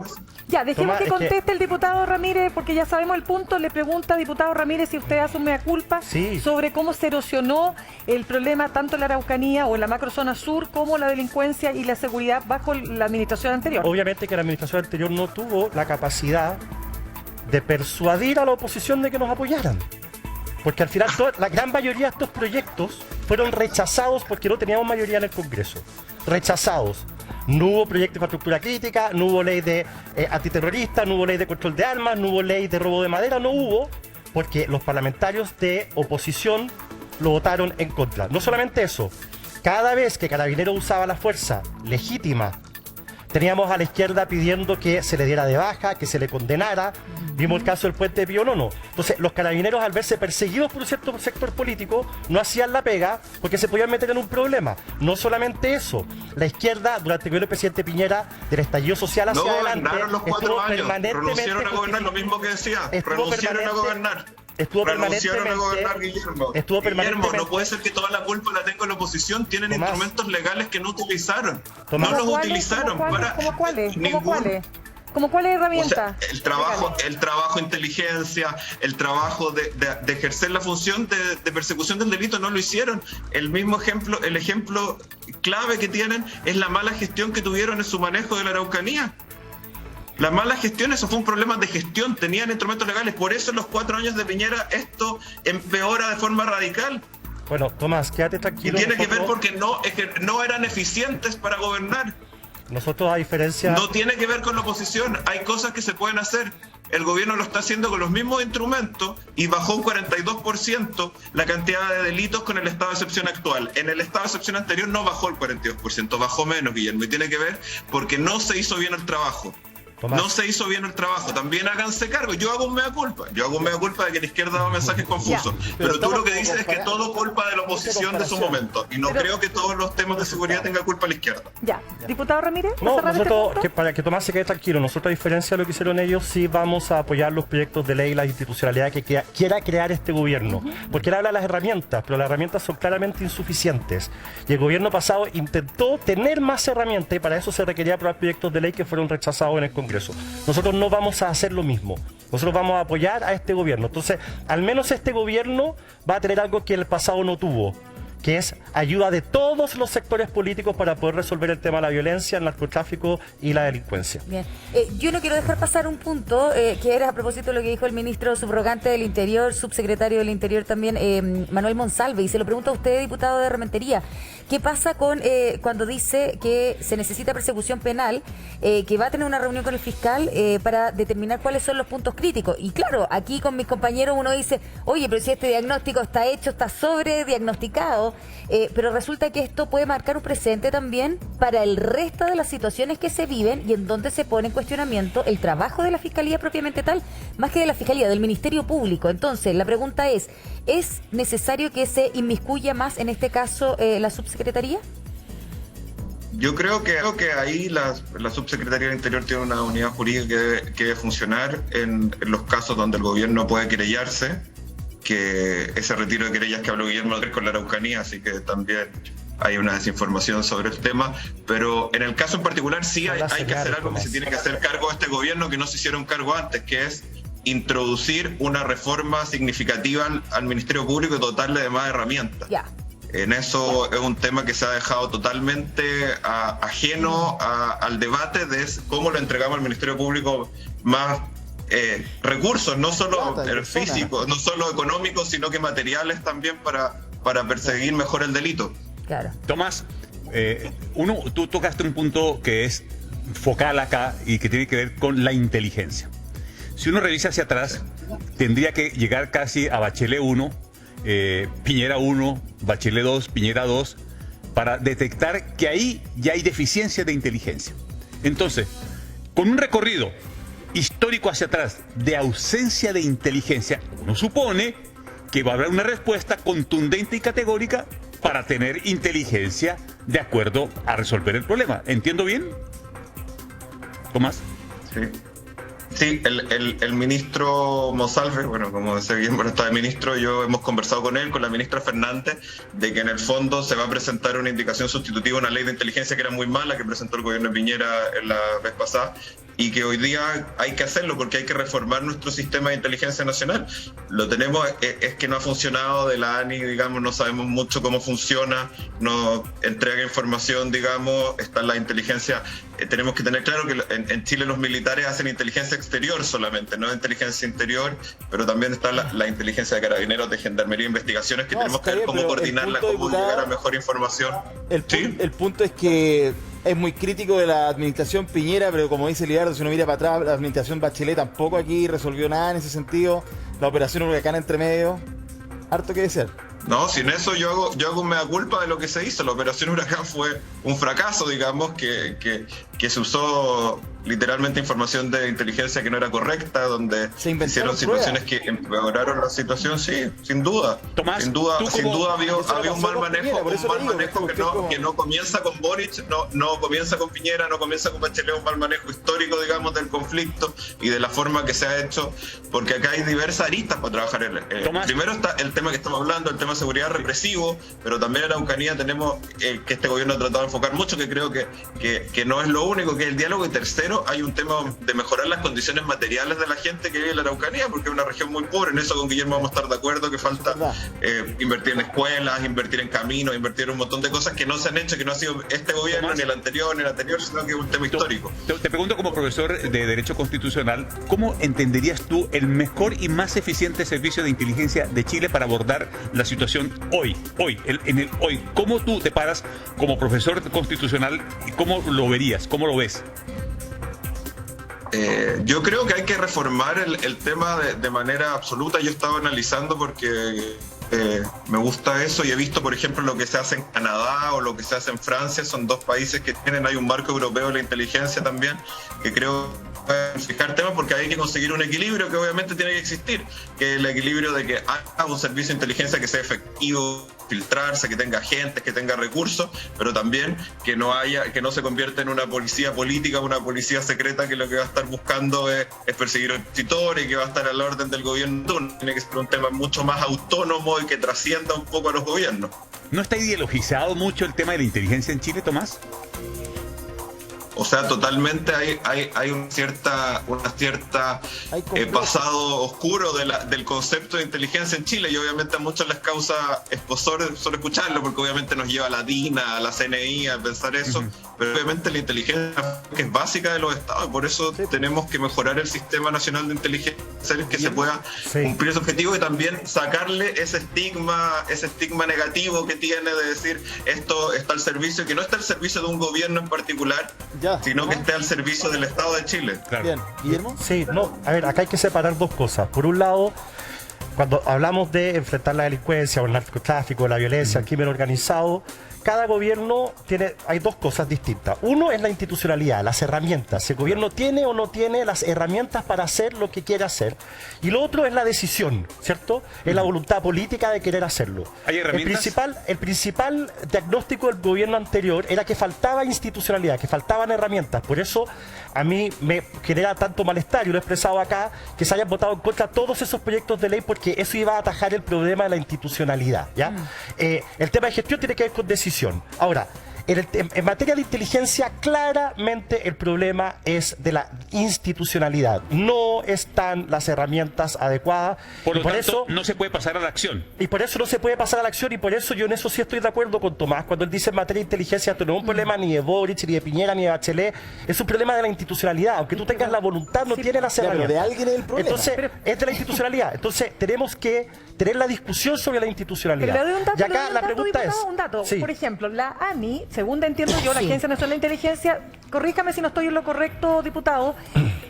Ya, dejemos que conteste el diputado Ramírez, porque ya sabemos el punto. Le pregunta, diputado Ramírez, si usted hace un mea culpa sobre cómo se erosionó el problema tanto en la Araucanía o en la macrozona sur como la delincuencia y la seguridad bajo la administración anterior. Obviamente que la administración anterior no tuvo la capacidad de persuadir a la oposición de que nos apoyaran. Porque al final la gran mayoría de estos proyectos fueron rechazados porque no teníamos mayoría en el Congreso. Rechazados. No hubo proyecto de infraestructura crítica, no hubo ley de antiterrorista, no hubo ley de control de armas, no hubo ley de robo de madera, no hubo, porque los parlamentarios de oposición lo votaron en contra. No solamente eso, cada vez que Carabineros usaba la fuerza legítima, teníamos a la izquierda pidiendo que se le diera de baja, que se le condenara. Vimos el caso del puente de Pío Nono. Entonces, los carabineros, al verse perseguidos por un cierto sector político, no hacían la pega porque se podían meter en un problema. No solamente eso, la izquierda, durante el gobierno del presidente Piñera, del estallido social hacia adelante, gobernaron los 4 años, renunciaron a gobernar, lo mismo que decía, renunciaron a gobernar. Renunciaron a gobernar, Guillermo. Guillermo, no puede ser que toda la culpa la tenga la oposición. Tienen instrumentos legales que no utilizaron. No los utilizaron. ¿Cómo cuáles? ¿Cómo cuáles herramientas? O sea, el trabajo de inteligencia, el trabajo de ejercer la función de persecución del delito, no lo hicieron. El ejemplo clave que tienen es la mala gestión que tuvieron en su manejo de la Araucanía. La mala gestión, eso fue un problema de gestión, tenían instrumentos legales, por eso en los 4 años de Piñera esto empeora de forma radical. Bueno, Tomás, quédate tranquilo. Y tiene que ver porque no eran eficientes para gobernar. Nosotros, a diferencia... No tiene que ver con la oposición, hay cosas que se pueden hacer. El gobierno lo está haciendo con los mismos instrumentos y bajó un 42% la cantidad de delitos con el estado de excepción actual. En el estado de excepción anterior no bajó el 42%, bajó menos, Guillermo, y tiene que ver porque no se hizo bien el trabajo. Tomás. No se hizo bien el trabajo, también háganse cargo. Yo hago un mea culpa de que la izquierda da mensajes confusos, pero tú lo que dices es que todo culpa de la oposición de su momento, y no creo que todos los temas de seguridad tengan culpa a la izquierda. Ya, diputado Ramírez. No, nosotros, para que Tomás se quede tranquilo, nosotros, a diferencia de lo que hicieron ellos, sí vamos a apoyar los proyectos de ley y la institucionalidad que quiera crear este gobierno, porque él habla de las herramientas, pero las herramientas son claramente insuficientes, y el gobierno pasado intentó tener más herramientas, y para eso se requería aprobar proyectos de ley que fueron rechazados en el Congreso. Nosotros no vamos a hacer lo mismo. Nosotros vamos a apoyar a este gobierno. Entonces, al menos este gobierno va a tener algo que el pasado no tuvo, que es ayuda de todos los sectores políticos para poder resolver el tema de la violencia, el narcotráfico y la delincuencia. Bien, yo no quiero dejar pasar un punto, que era a propósito de lo que dijo el ministro subrogante del Interior, subsecretario del Interior también, Manuel Monsalve, y se lo pregunto a usted, diputado de Rementería, ¿qué pasa con cuando dice que se necesita persecución penal, que va a tener una reunión con el fiscal para determinar cuáles son los puntos críticos? Y claro, aquí con mis compañeros uno dice, oye, pero si este diagnóstico está hecho, está sobrediagnosticado, pero resulta que esto puede marcar un precedente también para el resto de las situaciones que se viven y en donde se pone en cuestionamiento el trabajo de la Fiscalía propiamente tal, más que de la Fiscalía, del Ministerio Público. Entonces, la pregunta ¿es necesario que se inmiscuya más en este caso la subsecretaría? Yo creo que ahí la Subsecretaría del Interior tiene una unidad jurídica que debe funcionar en los casos donde el gobierno puede querellarse, que ese retiro de querellas que habló Guillermo con la Araucanía, así que también hay una desinformación sobre el tema, pero en el caso en particular sí hay que hacer algo que se tiene que hacer cargo de este gobierno que no se hicieron cargo antes, que es introducir una reforma significativa al Ministerio Público y dotarle de más herramientas. En eso es un tema que se ha dejado totalmente ajeno al debate de cómo le entregamos al Ministerio Público más recursos, no solo físicos, no solo económicos, sino que materiales también para perseguir mejor el delito. Claro. Tomás, tú tocaste un punto que es focal acá y que tiene que ver con la inteligencia. Si uno revisa hacia atrás, tendría que llegar casi a Bachelet 1, Piñera 1, Bachelet 2, Piñera 2, para detectar que ahí ya hay deficiencia de inteligencia. Entonces, con un recorrido histórico hacia atrás de ausencia de inteligencia, uno supone que va a haber una respuesta contundente y categórica para tener inteligencia de acuerdo a resolver el problema. ¿Entiendo bien, Tomás? Sí. Sí, el ministro Monsalve, bueno, como decía Guillermo, está de ministro, yo hemos conversado con él, con la ministra Fernández, de que en el fondo se va a presentar una indicación sustitutiva, una ley de inteligencia que era muy mala, que presentó el gobierno de Piñera la vez pasada, y que hoy día hay que hacerlo porque hay que reformar nuestro sistema de inteligencia nacional. Lo tenemos, es que no ha funcionado de la ANI, digamos, no sabemos mucho cómo funciona, no entrega información, digamos, está la inteligencia. Tenemos que tener claro que en Chile los militares hacen inteligencia exterior solamente, no inteligencia interior, pero también está la inteligencia de carabineros, de gendarmería, investigaciones, que tenemos que ver cómo coordinarla, cómo llegar a mejor información. El punto es que es muy crítico de la administración Piñera, pero como dice Lidardo, si uno mira para atrás, la administración Bachelet tampoco aquí resolvió nada en ese sentido. La operación Huracán entre medio, harto que desear. No, sin eso yo hago mea culpa de lo que se hizo. La operación Huracán fue un fracaso, digamos, que se usó literalmente información de inteligencia que no era correcta, donde se hicieron situaciones que empeoraron la situación, sí, sin duda. Tomás, sin duda había un mal manejo, que no comienza con Boric, no comienza con Piñera, no comienza con Bachelet, un mal manejo histórico, digamos, del conflicto y de la forma que se ha hecho, porque acá hay diversas aristas para trabajar. Primero está el tema que estamos hablando, el tema de seguridad represivo, pero también en Araucanía tenemos que este gobierno ha tratado de enfocar mucho, que creo que no es lo único, que es el diálogo, y tercero, hay un tema de mejorar las condiciones materiales de la gente que vive en la Araucanía, porque es una región muy pobre. En eso con Guillermo vamos a estar de acuerdo, que falta invertir en escuelas, invertir en caminos, invertir en un montón de cosas que no se han hecho, que no ha sido este gobierno, Tomás, ni el anterior, sino que es un tema histórico. Te pregunto, como profesor de Derecho Constitucional, ¿cómo entenderías tú el mejor y más eficiente servicio de inteligencia de Chile para abordar la situación hoy? ¿Cómo tú te paras como profesor constitucional y cómo lo verías? ¿Cómo lo ves? Yo creo que hay que reformar el tema de manera absoluta. Yo estaba analizando porque me gusta eso y he visto, por ejemplo, lo que se hace en Canadá o lo que se hace en Francia. Son dos países que hay un marco europeo de la inteligencia también, que creo fijar temas, porque hay que conseguir un equilibrio que obviamente tiene que existir, que es el equilibrio de que haya un servicio de inteligencia que sea efectivo, filtrarse, que tenga agentes, que tenga recursos, pero también que no se convierta en una policía política, una policía secreta que lo que va a estar buscando es perseguir opositores y que va a estar a la orden del gobierno. Tiene que ser un tema mucho más autónomo y que trascienda un poco a los gobiernos. ¿No está ideologizado mucho el tema de la inteligencia en Chile, Tomás? O sea, totalmente hay una cierta pasado oscuro del concepto de inteligencia en Chile, y obviamente a muchos les causa escozor solo escucharlo, porque obviamente nos lleva a la DINA, a la CNI, a pensar eso, pero obviamente la inteligencia que es básica de los estados, y por eso tenemos que mejorar el Sistema Nacional de Inteligencia, que se pueda cumplir ese objetivo, y también sacarle ese estigma negativo que tiene de decir esto está al servicio, que no está al servicio de un gobierno en particular, sino que esté al servicio del Estado de Chile. Claro. Bien, ¿Guillermo? Sí, no, a ver, acá hay que separar dos cosas. Por un lado, cuando hablamos de enfrentar la delincuencia o el narcotráfico, la violencia, el crimen organizado, cada gobierno hay dos cosas distintas. Uno es la institucionalidad, las herramientas. Si el gobierno tiene o no tiene las herramientas para hacer lo que quiere hacer. Y lo otro es la decisión, ¿cierto? Es la voluntad política de querer hacerlo. ¿Hay herramientas? El principal diagnóstico del gobierno anterior era que faltaba institucionalidad, que faltaban herramientas. Por eso a mí me genera tanto malestar, y lo he expresado acá, que se hayan votado en contra todos esos proyectos de ley, porque eso iba a atajar el problema de la institucionalidad, ¿ya? El tema de gestión tiene que ver con decisión. Ahora, en materia de inteligencia, claramente el problema es de la institucionalidad. No están las herramientas adecuadas. Por lo tanto, eso no se puede pasar a la acción. Y por eso no se puede pasar a la acción, y por eso yo en eso sí estoy de acuerdo con Tomás, cuando él dice en materia de inteligencia, esto no es un problema ni de Boric, ni de Piñera, ni de Bachelet, es un problema de la institucionalidad. Aunque tú tengas la voluntad, no tiene las herramientas. Pero de alguien es el problema. Entonces, es de la institucionalidad. Entonces, tenemos que tener la discusión sobre la institucionalidad. Pero le doy un dato, y acá la pregunta es... Un dato. Sí. Por ejemplo, la ANI, según entiendo yo, la Agencia Nacional de Inteligencia, corríjame si no estoy en lo correcto, diputado,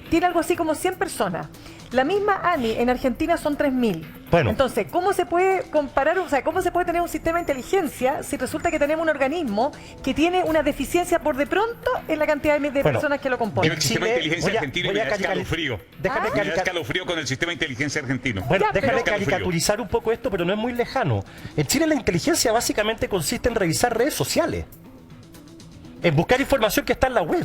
tiene algo así como 100 personas. La misma ANI en Argentina son 3.000. Bueno. Entonces, ¿cómo se puede comparar, o sea, cómo se puede tener un sistema de inteligencia si resulta que tenemos un organismo que tiene una deficiencia por de pronto en la cantidad de personas que lo componen? El sistema de inteligencia argentino me da escalofrío. Déjame me da escalofrío con el sistema de inteligencia argentino. Bueno, déjame caricaturizar un poco esto, pero no es muy lejano. En Chile la inteligencia básicamente consiste en revisar redes sociales, en buscar información que está en la web.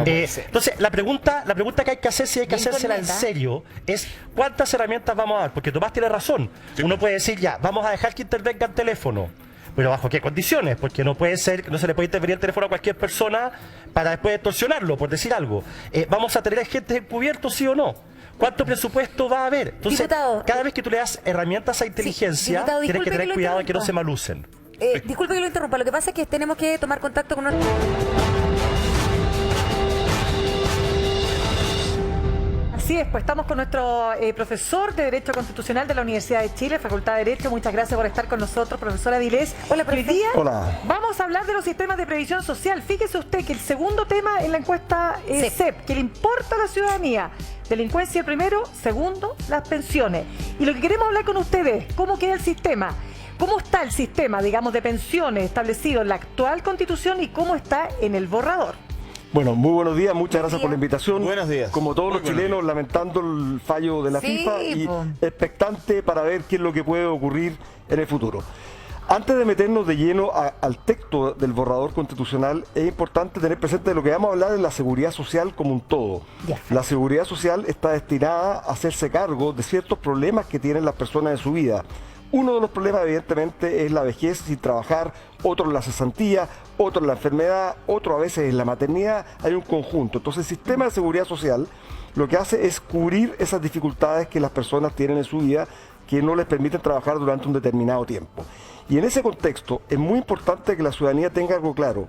Entonces, la pregunta que hay que hacer, si hay que hacérsela en serio, es ¿cuántas herramientas vamos a dar? Porque Tomás tiene razón. Uno puede decir, ya, vamos a dejar que intervenga el teléfono. Pero ¿bajo qué condiciones? Porque no puede ser, no se le puede intervenir el teléfono a cualquier persona para después extorsionarlo, por decir algo. ¿Vamos a tener agentes encubiertos, sí o no? ¿Cuánto presupuesto va a haber? Entonces, diputado, cada vez que tú le das herramientas a inteligencia, diputado, tienes que tener cuidado de que no se malucen. Disculpe que lo interrumpa, lo que pasa es que tenemos que tomar contacto con nuestro... Así es, pues estamos con nuestro profesor de Derecho Constitucional de la Universidad de Chile, Facultad de Derecho. Muchas gracias por estar con nosotros, profesor Avilés. Hola, profesor. Hoy día vamos a hablar de los sistemas de previsión social. Fíjese usted que el segundo tema en la encuesta CEP, que le importa a la ciudadanía, delincuencia el primero, segundo, las pensiones. Y lo que queremos hablar con ustedes, ¿cómo queda el sistema? ¿Cómo está el sistema, digamos, de pensiones establecido en la actual Constitución y cómo está en el borrador? Bueno, muy buenos días, muchas gracias por la invitación. Buenos días. Como todos los chilenos, lamentando el fallo de la FIFA y expectante para ver qué es lo que puede ocurrir en el futuro. Antes de meternos de lleno al texto del borrador constitucional, es importante tener presente de lo que vamos a hablar de la seguridad social como un todo. La seguridad social está destinada a hacerse cargo de ciertos problemas que tienen las personas en su vida. Uno de los problemas, evidentemente, es la vejez sin trabajar, otro es la cesantía, otro es la enfermedad, otro a veces es la maternidad, hay un conjunto. Entonces el sistema de seguridad social lo que hace es cubrir esas dificultades que las personas tienen en su vida que no les permiten trabajar durante un determinado tiempo. Y en ese contexto es muy importante que la ciudadanía tenga algo claro.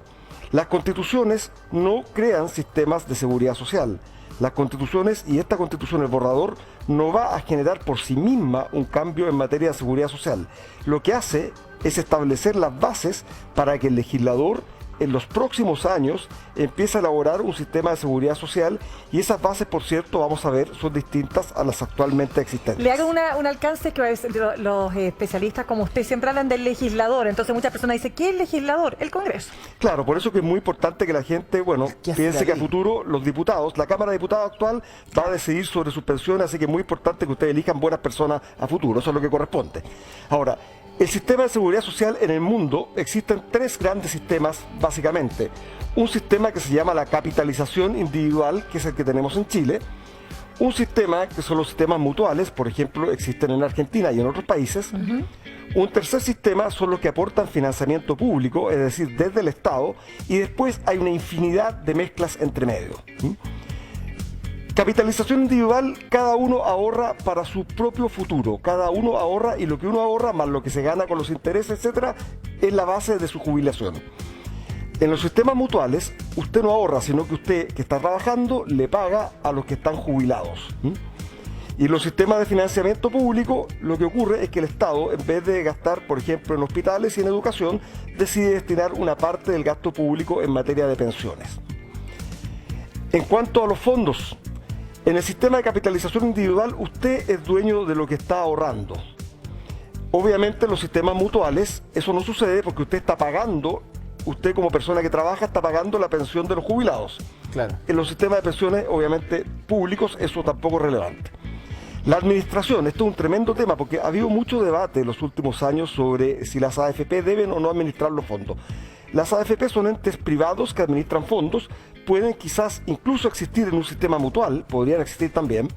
Las constituciones no crean sistemas de seguridad social. Las constituciones y esta constitución, el borrador, no va a generar por sí misma un cambio en materia de seguridad social. Lo que hace es establecer las bases para que el legislador en los próximos años empiece a elaborar un sistema de seguridad social, y esas bases, por cierto, vamos a ver, son distintas a las actualmente existentes. Le hago un alcance que los especialistas como usted siempre hablan del legislador, entonces muchas personas dicen, ¿qué es el legislador? El Congreso. Claro, por eso que es muy importante que la gente, bueno, piense que a futuro los diputados, la Cámara de Diputados actual va a decidir sobre sus pensiones, así que es muy importante que ustedes elijan buenas personas a futuro, eso es lo que corresponde. Ahora, el sistema de seguridad social en el mundo, existen tres grandes sistemas básicamente. Un sistema que se llama la capitalización individual, que es el que tenemos en Chile. Un sistema que son los sistemas mutuales, por ejemplo, existen en Argentina y en otros países. Un tercer sistema son los que aportan financiamiento público, es decir, desde el Estado, y después hay una infinidad de mezclas entre medio. Capitalización individual, cada uno ahorra para su propio futuro, cada uno ahorra y lo que uno ahorra más lo que se gana con los intereses, etcétera, es la base de su jubilación. En los sistemas mutuales, usted no ahorra, sino que usted que está trabajando le paga a los que están jubilados. Y en los sistemas de financiamiento público, lo que ocurre es que el Estado, en vez de gastar, por ejemplo, en hospitales y en educación, decide destinar una parte del gasto público en materia de pensiones. En cuanto a los fondos, en el sistema de capitalización individual, usted es dueño de lo que está ahorrando. Obviamente en los sistemas mutuales eso no sucede porque usted está pagando, usted como persona que trabaja está pagando la pensión de los jubilados. Claro. En los sistemas de pensiones, obviamente públicos, eso tampoco es relevante. La administración, esto es un tremendo tema porque ha habido mucho debate en los últimos años sobre si las AFP deben o no administrar los fondos. Las AFP son entes privados que administran fondos, pueden quizás incluso existir en un sistema mutual, podrían existir también.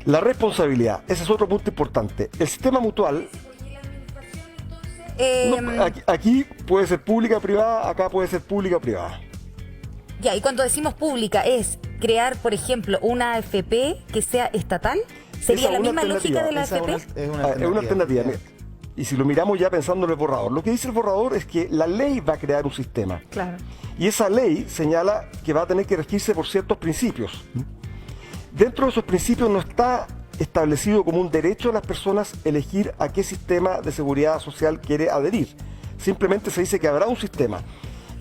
La responsabilidad, ese es otro punto importante. El sistema mutual, aquí puede ser pública o privada, acá puede ser pública o privada. Ya, y cuando decimos pública, ¿es crear, por ejemplo, una AFP que sea estatal? ¿Sería la misma lógica de la AFP? Es una alternativa. Y si lo miramos ya pensando en el borrador, lo que dice el borrador es que la ley va a crear un sistema. Claro. Y esa ley señala que va a tener que regirse por ciertos principios. Dentro de esos principios no está establecido como un derecho a las personas elegir a qué sistema de seguridad social quiere adherir. Simplemente se dice que habrá un sistema.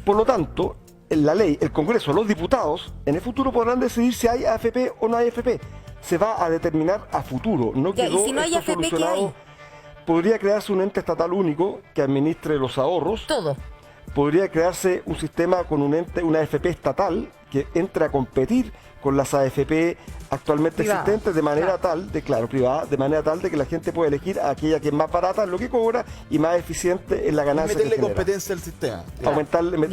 Por lo tanto, en la ley, el Congreso, los diputados, en el futuro podrán decidir si hay AFP o no hay AFP. Se va a determinar a futuro. No ya, quedó ¿y si no hay esto AFP, solucionado. ¿qué hay? Podría crearse un ente estatal único que administre los ahorros. Todo. Podría crearse un sistema con un ente, una AFP estatal que entre a competir con las AFP actualmente privada, existentes de manera claro. tal, privada, de manera tal de que la gente pueda elegir a aquella que es más barata en lo que cobra y más eficiente en la ganancia que meterle genera. competencia al sistema.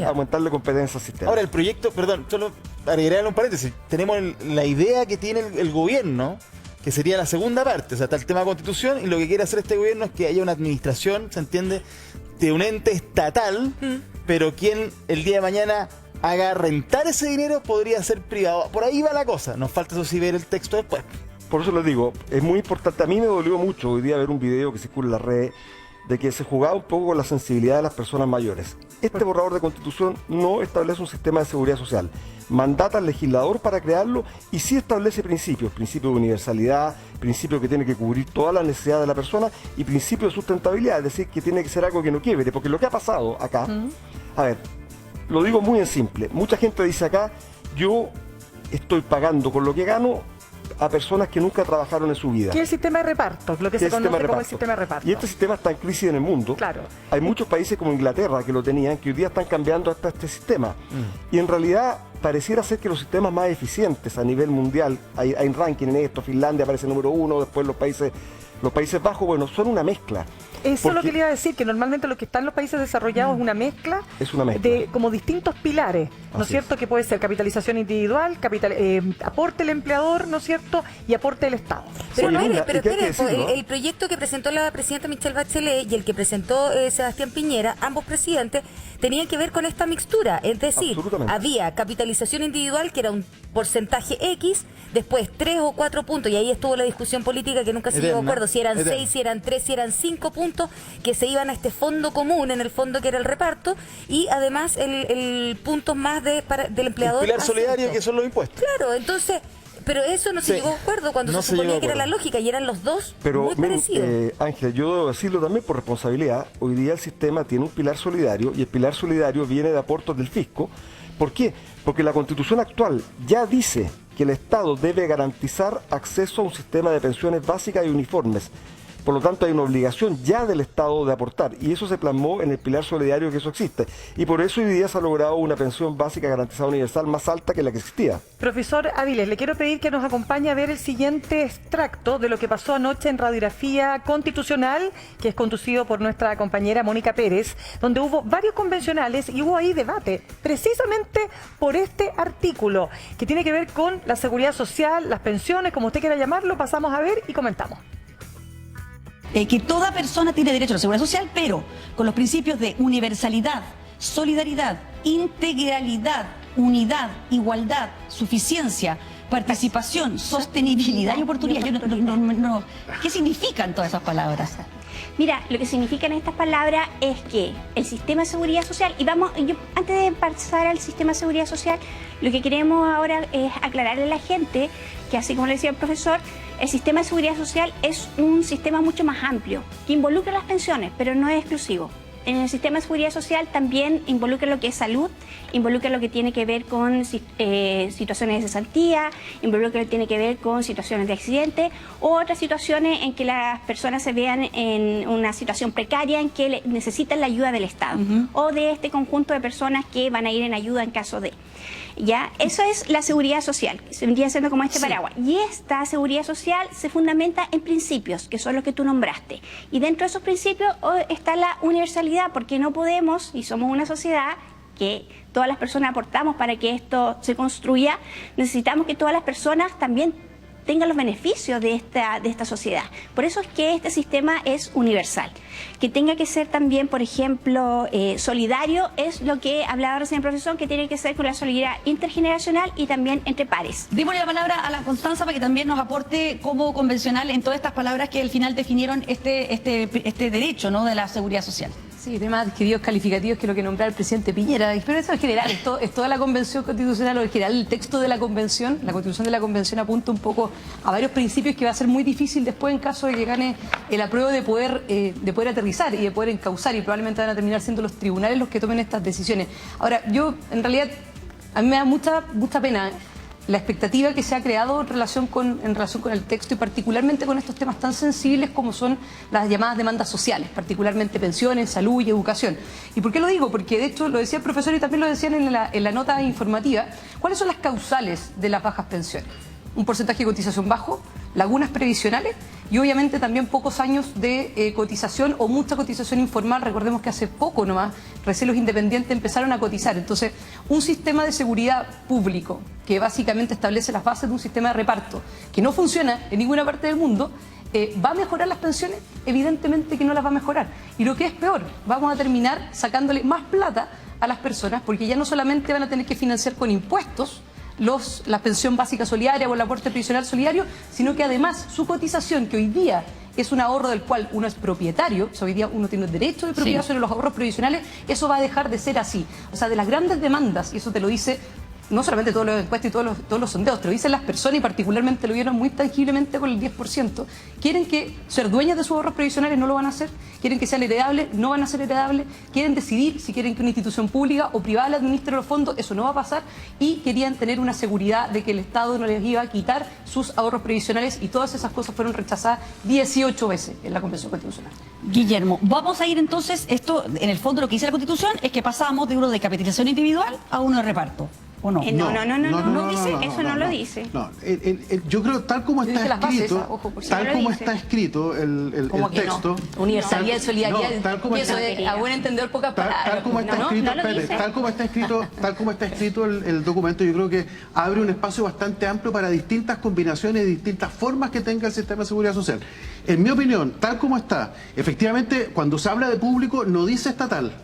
Aumentarle competencia al sistema. Ahora, el proyecto, perdón, solo agregarle un paréntesis. Tenemos la idea que tiene el gobierno, que sería la segunda parte, o sea, está el tema de constitución, y lo que quiere hacer este gobierno es que haya una administración, ¿se entiende?, de un ente estatal, pero quien el día de mañana haga rentar ese dinero podría ser privado. Por ahí va la cosa. Nos falta eso sí ver el texto después. Por eso les digo, es muy importante. A mí me dolió mucho hoy día ver un video que circula en las redes de que se jugaba un poco con la sensibilidad de las personas mayores. Este borrador de constitución no establece un sistema de seguridad social. Mandata al legislador para crearlo y sí establece principios. Principio de universalidad, principio que tiene que cubrir todas las necesidades de la persona y principio de sustentabilidad, es decir, que tiene que ser algo que no quiebre. Porque lo que ha pasado acá, a ver, lo digo muy en simple. Mucha gente dice acá, yo estoy pagando con lo que gano a personas que nunca trabajaron en su vida. ¿Qué es el sistema de reparto? Lo que se conoce como el sistema de reparto. Y este sistema está en crisis en el mundo. Claro. Hay muchos países como Inglaterra que lo tenían, que hoy día están cambiando hasta este sistema. Y en realidad pareciera ser que los sistemas más eficientes a nivel mundial, hay un ranking en esto, Finlandia aparece número 1, después los Países Bajos, bueno, son una mezcla. Eso es lo que le iba a decir, que normalmente lo que está en los países desarrollados es una mezcla, de como distintos pilares, ¿no es cierto? Que puede ser capitalización individual, aporte el empleador, ¿no es cierto? Y aporte el Estado. Pero, pero espere, el proyecto que presentó la presidenta Michelle Bachelet y el que presentó Sebastián Piñera, ambos presidentes, tenían que ver con esta mixtura. Es decir, había capitalización individual, que era un porcentaje X, después 3 o 4 puntos, y ahí estuvo la discusión política que nunca se llegó a acuerdo, si eran 6, si eran 3, si eran 5 puntos, que se iban a este fondo común, en el fondo que era el reparto, y además el punto más del empleador. El pilar solidario, que son los impuestos. Claro, entonces, pero eso no se llegó a acuerdo cuando se suponía que era la lógica, y eran los dos muy parecidos. Ángel, yo debo decirlo también por responsabilidad, hoy día el sistema tiene un pilar solidario, y el pilar solidario viene de aportes del fisco. ¿Por qué? Porque la Constitución actual ya dice que el Estado debe garantizar acceso a un sistema de pensiones básicas y uniformes. Por lo tanto, hay una obligación ya del Estado de aportar, y eso se plasmó en el pilar solidario, que eso existe. Y por eso hoy día se ha logrado una pensión básica garantizada universal más alta que la que existía. Profesor Áviles, le quiero pedir que nos acompañe a ver el siguiente extracto de lo que pasó anoche en Radiografía Constitucional, que es conducido por nuestra compañera Mónica Pérez, donde hubo varios convencionales y hubo ahí debate, precisamente por este artículo, que tiene que ver con la seguridad social, las pensiones, como usted quiera llamarlo. Pasamos a ver y comentamos. que toda persona tiene derecho a la seguridad social, pero con los principios de universalidad, solidaridad, integralidad, unidad, igualdad, suficiencia, participación, sostenibilidad y oportunidad. ¿Qué significan todas esas palabras? Mira, lo que significan estas palabras es que el sistema de seguridad social, antes de pasar al sistema de seguridad social, lo que queremos ahora es aclararle a la gente que, así como le decía el profesor, el sistema de seguridad social es un sistema mucho más amplio, que involucra las pensiones, pero no es exclusivo. En el sistema de seguridad social también involucra lo que es salud, involucra lo que tiene que ver con situaciones de cesantía, involucra lo que tiene que ver con situaciones de accidente o otras situaciones en que las personas se vean en una situación precaria en que necesitan la ayuda del Estado o de este conjunto de personas que van a ir en ayuda en caso de... ¿Ya? Eso es la seguridad social, se vendría siendo como este paraguas. Y esta seguridad social se fundamenta en principios, que son los que tú nombraste. Y dentro de esos principios está la universalidad, porque no podemos, y somos una sociedad que todas las personas aportamos para que esto se construya, necesitamos que todas las personas también tengan los beneficios de esta sociedad. Por eso es que este sistema es universal. Que tenga que ser también, por ejemplo, solidario, es lo que hablaba recién el profesor, que tiene que ser con la solidaridad intergeneracional y también entre pares. Démosle la palabra a la Constanza para que también nos aporte como convencional en todas estas palabras que al final definieron este derecho, ¿no?, de la seguridad social. Sí, temas adquiridos calificativos, que es lo que nombraba el presidente Piñera. Pero eso en general, es toda la Convención Constitucional, o en general el texto de la Convención. La Constitución de la Convención apunta un poco a varios principios que va a ser muy difícil después, en caso de que gane el apruebo, de poder aterrizar y de poder encauzar, y probablemente van a terminar siendo los tribunales los que tomen estas decisiones. Ahora, yo, en realidad, a mí me da mucha pena la expectativa que se ha creado en relación con el texto, y particularmente con estos temas tan sensibles como son las llamadas demandas sociales, particularmente pensiones, salud y educación. ¿Y por qué lo digo? Porque de hecho lo decía el profesor y también lo decían en la nota informativa. ¿Cuáles son las causales de las bajas pensiones? Un porcentaje de cotización bajo, lagunas previsionales y obviamente también pocos años de cotización o mucha cotización informal. Recordemos que hace poco nomás recién los independientes empezaron a cotizar. Entonces, un sistema de seguridad público que básicamente establece las bases de un sistema de reparto que no funciona en ninguna parte del mundo, ¿va a mejorar las pensiones? Evidentemente que no las va a mejorar. Y lo que es peor, vamos a terminar sacándole más plata a las personas, porque ya no solamente van a tener que financiar con impuestos la pensión básica solidaria o el aporte previsional solidario, sino que además su cotización, que hoy día es un ahorro del cual uno es propietario, o sea, hoy día uno tiene el derecho de propiedad sobre los ahorros previsionales, eso va a dejar de ser así. O sea, de las grandes demandas, y eso te lo dice no solamente todos los encuestas y todos los sondeos, te lo dicen las personas, y particularmente lo vieron muy tangiblemente con el 10%, quieren que ser dueñas de sus ahorros previsionales, no lo van a hacer, quieren que sean heredables, no van a ser heredables, quieren decidir si quieren que una institución pública o privada le administre los fondos, eso no va a pasar, y querían tener una seguridad de que el Estado no les iba a quitar sus ahorros previsionales, y todas esas cosas fueron rechazadas 18 veces en la Convención Constitucional. Guillermo, vamos a ir entonces, esto en el fondo lo que dice la Constitución es que pasamos de uno de capitalización individual a uno de reparto. ¿O no? No dice, eso no lo dice. No, yo creo tal como está escrito, el texto, universalidad, solidaridad, eso es a buen entender pocas palabras. Tal como está escrito el documento, yo creo que abre un espacio bastante amplio para distintas combinaciones y distintas formas que tenga el sistema de seguridad social. En mi opinión, tal como está, efectivamente, cuando se habla de público, no dice estatal.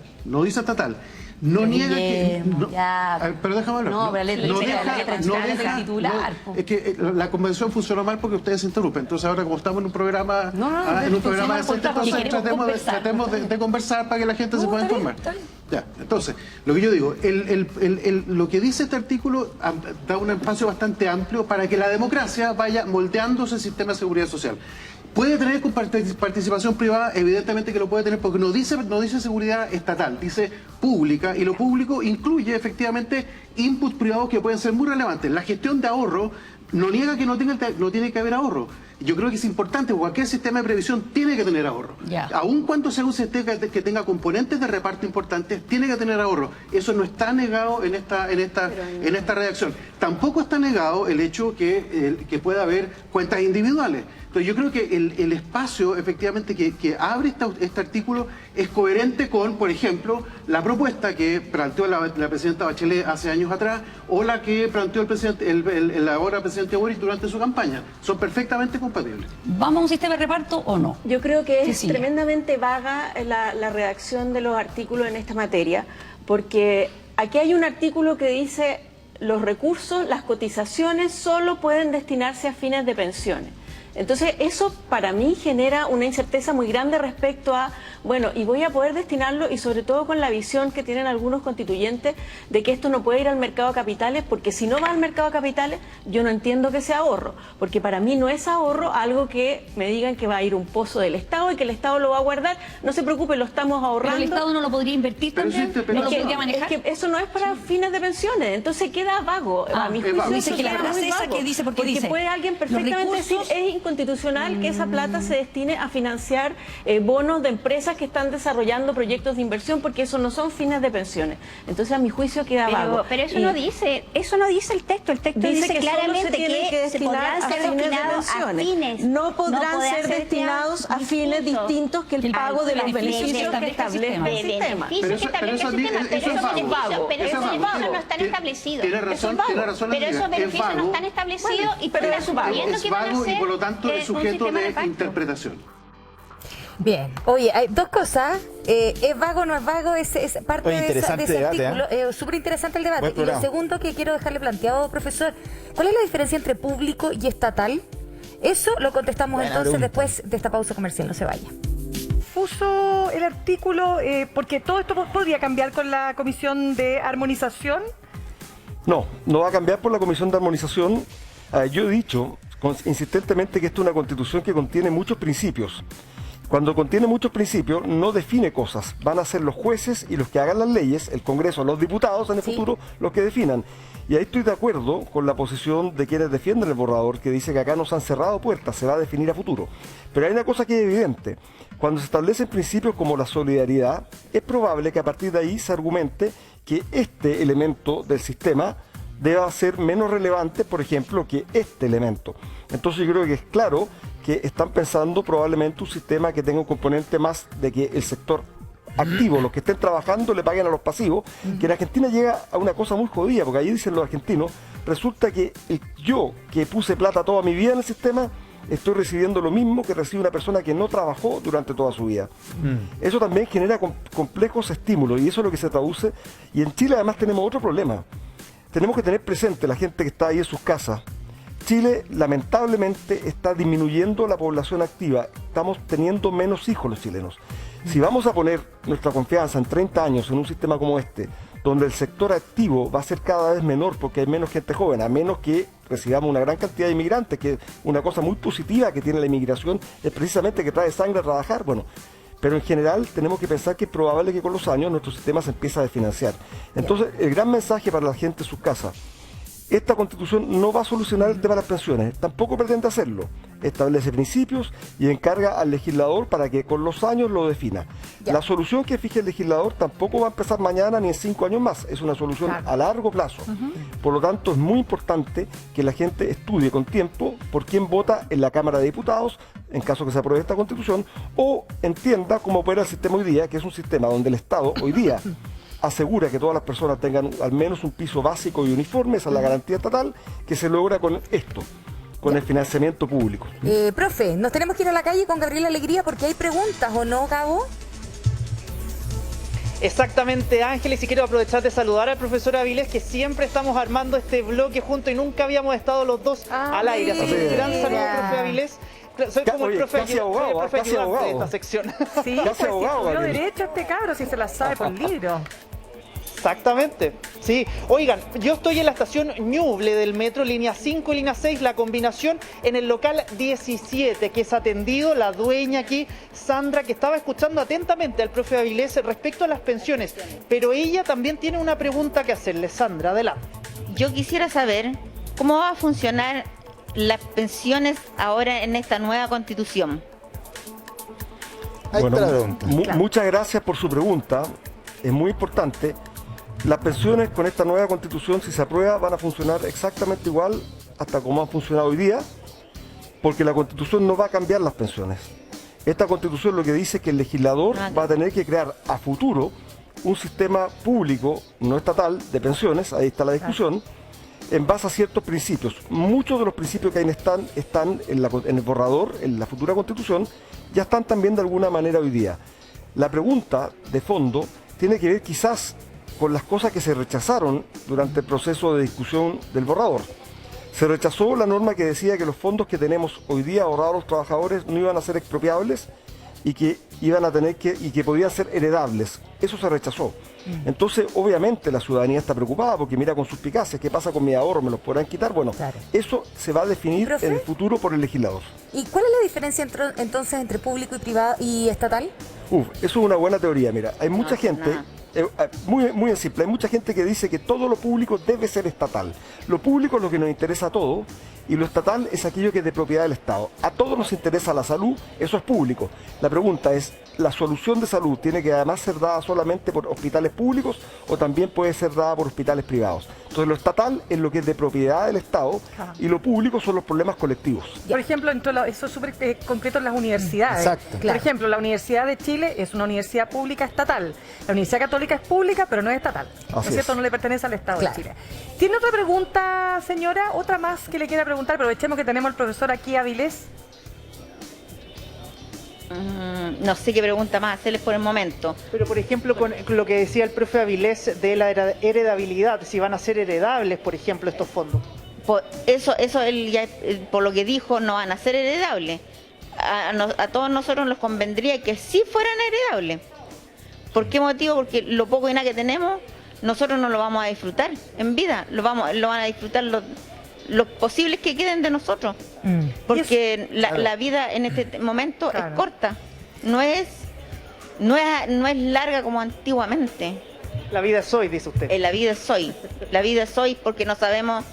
No niega que... pero déjame hablar. No, pero la titular. Es que la convención funcionó mal porque ustedes se interrumpen. Entonces ahora, como estamos en un programa decente, entonces tratemos de conversar para que la gente se pueda informar. Ya, entonces, lo que yo digo, lo que dice este artículo da un espacio bastante amplio para que la democracia vaya moldeándose el sistema de seguridad social. ¿Puede tener participación privada? Evidentemente que lo puede tener, porque no dice seguridad estatal, dice pública, y lo público incluye efectivamente inputs privados que pueden ser muy relevantes. La gestión de ahorro no niega que no tiene que haber ahorro. Yo creo que es importante, cualquier sistema de previsión tiene que tener ahorro. Aun cuando sea un sistema que tenga componentes de reparto importantes, tiene que tener ahorro. Eso no está negado en esta redacción. Tampoco está negado el hecho que pueda haber cuentas individuales. Entonces yo creo que el espacio efectivamente que abre este artículo es coherente con, por ejemplo, la propuesta que planteó la presidenta Bachelet hace años años atrás, o la que planteó el presidente, el ahora presidente Boric durante su campaña. Son perfectamente compatibles. ¿Vamos a un sistema de reparto o no? Yo creo que es Sí. tremendamente vaga la redacción de los artículos en esta materia, porque aquí hay un artículo que dice los recursos, las cotizaciones solo pueden destinarse a fines de pensiones. Entonces eso para mí genera una incerteza muy grande respecto a, bueno, y voy a poder destinarlo, y sobre todo con la visión que tienen algunos constituyentes de que esto no puede ir al mercado de capitales, porque si no va al mercado de capitales yo no entiendo que sea ahorro, porque para mí no es ahorro algo que me digan que va a ir un pozo del Estado y que el Estado lo va a guardar. No se preocupe, lo estamos ahorrando. ¿Pero el Estado no lo podría invertir también? ¿No lo podría manejar? Es que eso no es para fines de pensiones, entonces queda vago. A mi juicio dice que la queda frase muy esa vago, que dice, porque dice, puede alguien los perfectamente decir, recursos- es inconstitucional que esa plata se destine a financiar bonos de empresas que están desarrollando proyectos de inversión, porque eso no son fines de pensiones. Entonces a mi juicio queda vago. Pero eso no dice el texto. El texto dice que claramente solo se tienen que se destinar podrán a ser fines de destinados a pensiones. fines. No podrán ser destinados a fines distintos que el pago de los beneficios que establece el sistema. Pero esos beneficios no están establecidos. Tiene razón, pero esos beneficios no están establecidos y tú estás suponiendo que van a vago y ser por lo tanto es sujeto sistema de de pacto. interpretación. Bien, oye, hay dos cosas. ¿Es vago o no es vago? Es parte Oye, de interesante ese debate, artículo. Súper interesante el debate. Buen Y lo programa. segundo que quiero dejarle planteado, profesor, ¿cuál es la diferencia entre público y estatal? Eso lo contestamos Buena entonces pregunta. después de esta pausa comercial. No se vaya. Puso el artículo, porque todo esto podría cambiar con la comisión de armonización. No, no va a cambiar por la Comisión de Armonización. Yo he dicho insistentemente que esta es una constitución que contiene muchos principios. Cuando contiene muchos principios, no define cosas. Van a ser los jueces y los que hagan las leyes, el Congreso, los diputados en el futuro, los que definan. Y ahí estoy de acuerdo con la posición de quienes defienden el borrador, que dice que acá nos han cerrado puertas, se va a definir a futuro. Pero hay una cosa que es evidente. Cuando se establecen principios como la solidaridad, es probable que a partir de ahí se argumente que este elemento del sistema deba ser menos relevante, por ejemplo, que este elemento. Entonces yo creo que es claro que están pensando probablemente un sistema que tenga un componente más de que el sector activo, los que estén trabajando, le paguen a los pasivos, que en Argentina llega a una cosa muy jodida, porque ahí dicen los argentinos, resulta que yo, que puse plata toda mi vida en el sistema, estoy recibiendo lo mismo que recibe una persona que no trabajó durante toda su vida. Eso también genera complejos estímulos, y eso es lo que se traduce. Y en Chile además tenemos otro problema. Tenemos que tener presente la gente que está ahí en sus casas. Chile lamentablemente está disminuyendo la población activa. Estamos teniendo menos hijos los chilenos. Si vamos a poner nuestra confianza en 30 años en un sistema como este, donde el sector activo va a ser cada vez menor porque hay menos gente joven, a menos que recibamos una gran cantidad de inmigrantes, que una cosa muy positiva que tiene la inmigración es precisamente que trae sangre a trabajar. Bueno, pero en general tenemos que pensar que es probable que con los años nuestro sistema se empiece a desfinanciar. Entonces, el gran mensaje para la gente en sus casas: esta constitución no va a solucionar el tema de las pensiones, tampoco pretende hacerlo. Establece principios y encarga al legislador para que con los años lo defina. La solución que fije el legislador tampoco va a empezar mañana ni en 5 años más, es una solución a largo plazo. Por lo tanto, es muy importante que la gente estudie con tiempo por quién vota en la Cámara de Diputados, en caso que se apruebe esta constitución, o entienda cómo opera el sistema hoy día, que es un sistema donde el Estado hoy día asegura que todas las personas tengan al menos un piso básico y uniforme, esa es la garantía estatal, que se logra con esto, con el financiamiento público. Profe, nos tenemos que ir a la calle con Gabriela Alegría porque hay preguntas, ¿o no, Gabo? Exactamente, Ángeles, y quiero aprovechar de saludar al profesor Avilés, que siempre estamos armando este bloque juntos y nunca habíamos estado los dos al aire. Así que un gran saludo, profe Avilés. Soy como el profe, casi abogado, casi abogado de esta sección. Sí, casi abogado, estudió Gabriel. derecho este cabro, si se la sabe por libro. Exactamente, sí. Oigan, yo estoy en la estación Ñuble del metro, línea 5 y línea 6, la combinación en el local 17, que es atendido la dueña aquí, Sandra, que estaba escuchando atentamente al profe Avilés respecto a las pensiones, pero ella también tiene una pregunta que hacerle. Sandra, adelante. Yo quisiera saber cómo va a funcionar las pensiones ahora en esta nueva constitución. Bueno, muchas gracias por su pregunta, es muy importante. Las pensiones con esta nueva constitución, si se aprueba, van a funcionar exactamente igual hasta como han funcionado hoy día, porque la constitución no va a cambiar las pensiones. Esta constitución lo que dice es que el legislador va a tener que crear a futuro un sistema público, no estatal, de pensiones, ahí está la discusión, en base a ciertos principios. Muchos de los principios que ahí están en el borrador, en la futura Constitución, ya están también de alguna manera hoy día. La pregunta de fondo tiene que ver quizás con las cosas que se rechazaron durante el proceso de discusión del borrador. Se rechazó la norma que decía que los fondos que tenemos hoy día ahorrados los trabajadores no iban a ser expropiables y que iban a tener y que podían ser heredables. Eso se rechazó. Entonces, obviamente, la ciudadanía está preocupada porque mira con suspicacia, ¿qué pasa con mi ahorro? ¿Me los podrán quitar? Bueno, eso se va a definir en el futuro por el legislador. ¿Y cuál es la diferencia entonces entre público y privado y estatal? Eso es una buena teoría. Mira, hay mucha gente, muy simple, hay mucha gente que dice que todo lo público debe ser estatal. Lo público es lo que nos interesa a todos y lo estatal es aquello que es de propiedad del Estado. A todos nos interesa la salud, eso es público. La pregunta es, ¿la solución de salud tiene que además ser dada solamente por hospitales públicos o también puede ser dada por hospitales privados? Entonces lo estatal es lo que es de propiedad del Estado y lo público son los problemas colectivos. Por ejemplo, eso es súper concreto en las universidades. Exacto. Por ejemplo, la Universidad de Chile es una universidad pública estatal. La Universidad Católica es pública, pero no es estatal. ¿No es cierto? No le pertenece al Estado de Chile. ¿Tiene otra pregunta, señora? ¿Otra más que le quiera preguntar? Aprovechemos que tenemos al profesor aquí, Avilés. No sé qué pregunta más hacerles por el momento. Pero, por ejemplo, con lo que decía el profe Avilés de la heredabilidad, si van a ser heredables, por ejemplo, estos fondos. Eso él ya, por lo que dijo, no van a ser heredables. A todos nosotros nos convendría que sí fueran heredables. ¿Por qué motivo? Porque lo poco y nada que tenemos, nosotros no lo vamos a disfrutar en vida. Lo van a disfrutar los posibles que queden de nosotros. Porque la vida en este momento es corta. No es larga como antiguamente. La vida es hoy, dice usted. La vida es hoy. La vida es hoy porque no sabemos.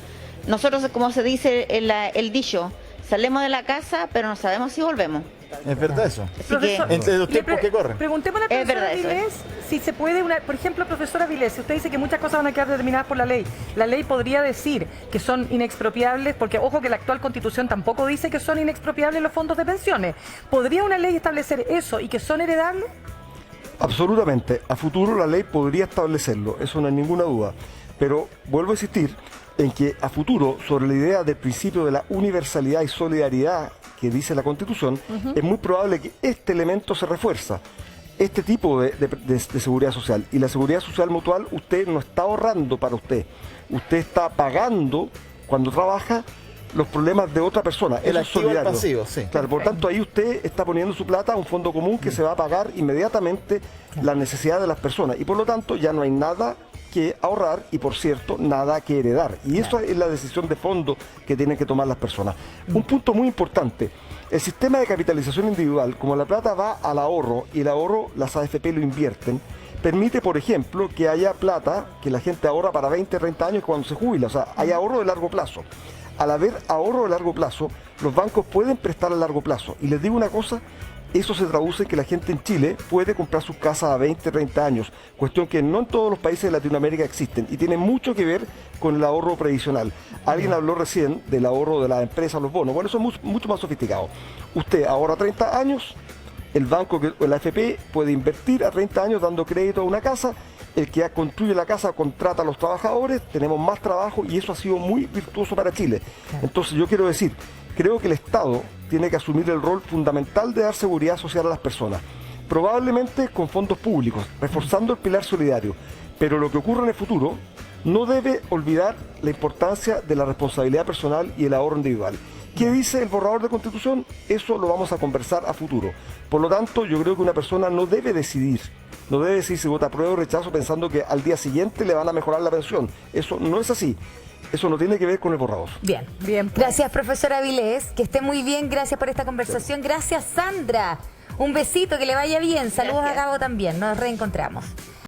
Nosotros, como se dice el dicho, salimos de la casa, pero no sabemos si volvemos. Es verdad eso. Profesor, entre los tiempos que corren. Preguntémosle a la profesora Avilés si se puede, por ejemplo, profesora Avilés, si usted dice que muchas cosas van a quedar determinadas por la ley podría decir que son inexpropiables, porque ojo que la actual Constitución tampoco dice que son inexpropiables los fondos de pensiones. ¿Podría una ley establecer eso y que son heredables? Absolutamente. A futuro la ley podría establecerlo, eso no hay ninguna duda. Pero vuelvo a insistir en que a futuro, sobre la idea del principio de la universalidad y solidaridad que dice la Constitución, es muy probable que este elemento se refuerza. Este tipo de seguridad social y la seguridad social mutual, usted no está ahorrando para usted. Usted está pagando, cuando trabaja, los problemas de otra persona. El Eso es activo al solidario. pasivo, sí. Claro, por tanto, ahí usted está poniendo su plata a un fondo común que se va a pagar inmediatamente la necesidad de las personas. Y por lo tanto, ya no hay nada que ahorrar y, por cierto, nada que heredar. Y eso es la decisión de fondo que tienen que tomar las personas. Un punto muy importante, el sistema de capitalización individual, como la plata va al ahorro y el ahorro las AFP lo invierten, permite, por ejemplo, que haya plata que la gente ahorra para 20, 30 años cuando se jubila. O sea, hay ahorro de largo plazo. Al haber ahorro de largo plazo, los bancos pueden prestar a largo plazo. Y les digo una cosa, eso se traduce en que la gente en Chile puede comprar sus casas a 20, 30 años, cuestión que no en todos los países de Latinoamérica existen y tiene mucho que ver con el ahorro previsional. Alguien habló recién del ahorro de las empresas, los bonos. Bueno, eso es mucho más sofisticado. Usted ahorra 30 años, el banco, la AFP, puede invertir a 30 años dando crédito a una casa. El que construye la casa contrata a los trabajadores, tenemos más trabajo y eso ha sido muy virtuoso para Chile. Entonces yo quiero decir, creo que el Estado tiene que asumir el rol fundamental de dar seguridad social a las personas, probablemente con fondos públicos, reforzando el pilar solidario, pero lo que ocurre en el futuro no debe olvidar la importancia de la responsabilidad personal y el ahorro individual. ¿Qué dice el borrador de Constitución? Eso lo vamos a conversar a futuro. Por lo tanto, yo creo que una persona no debe decidir si vota apruebo o rechazo pensando que al día siguiente le van a mejorar la pensión. Eso no es así. Eso no tiene que ver con el borrador. Bien. Gracias, profesora Avilés. Que esté muy bien. Gracias por esta conversación. Gracias, Sandra. Un besito, que le vaya bien. Saludos a Gabo también. Nos reencontramos.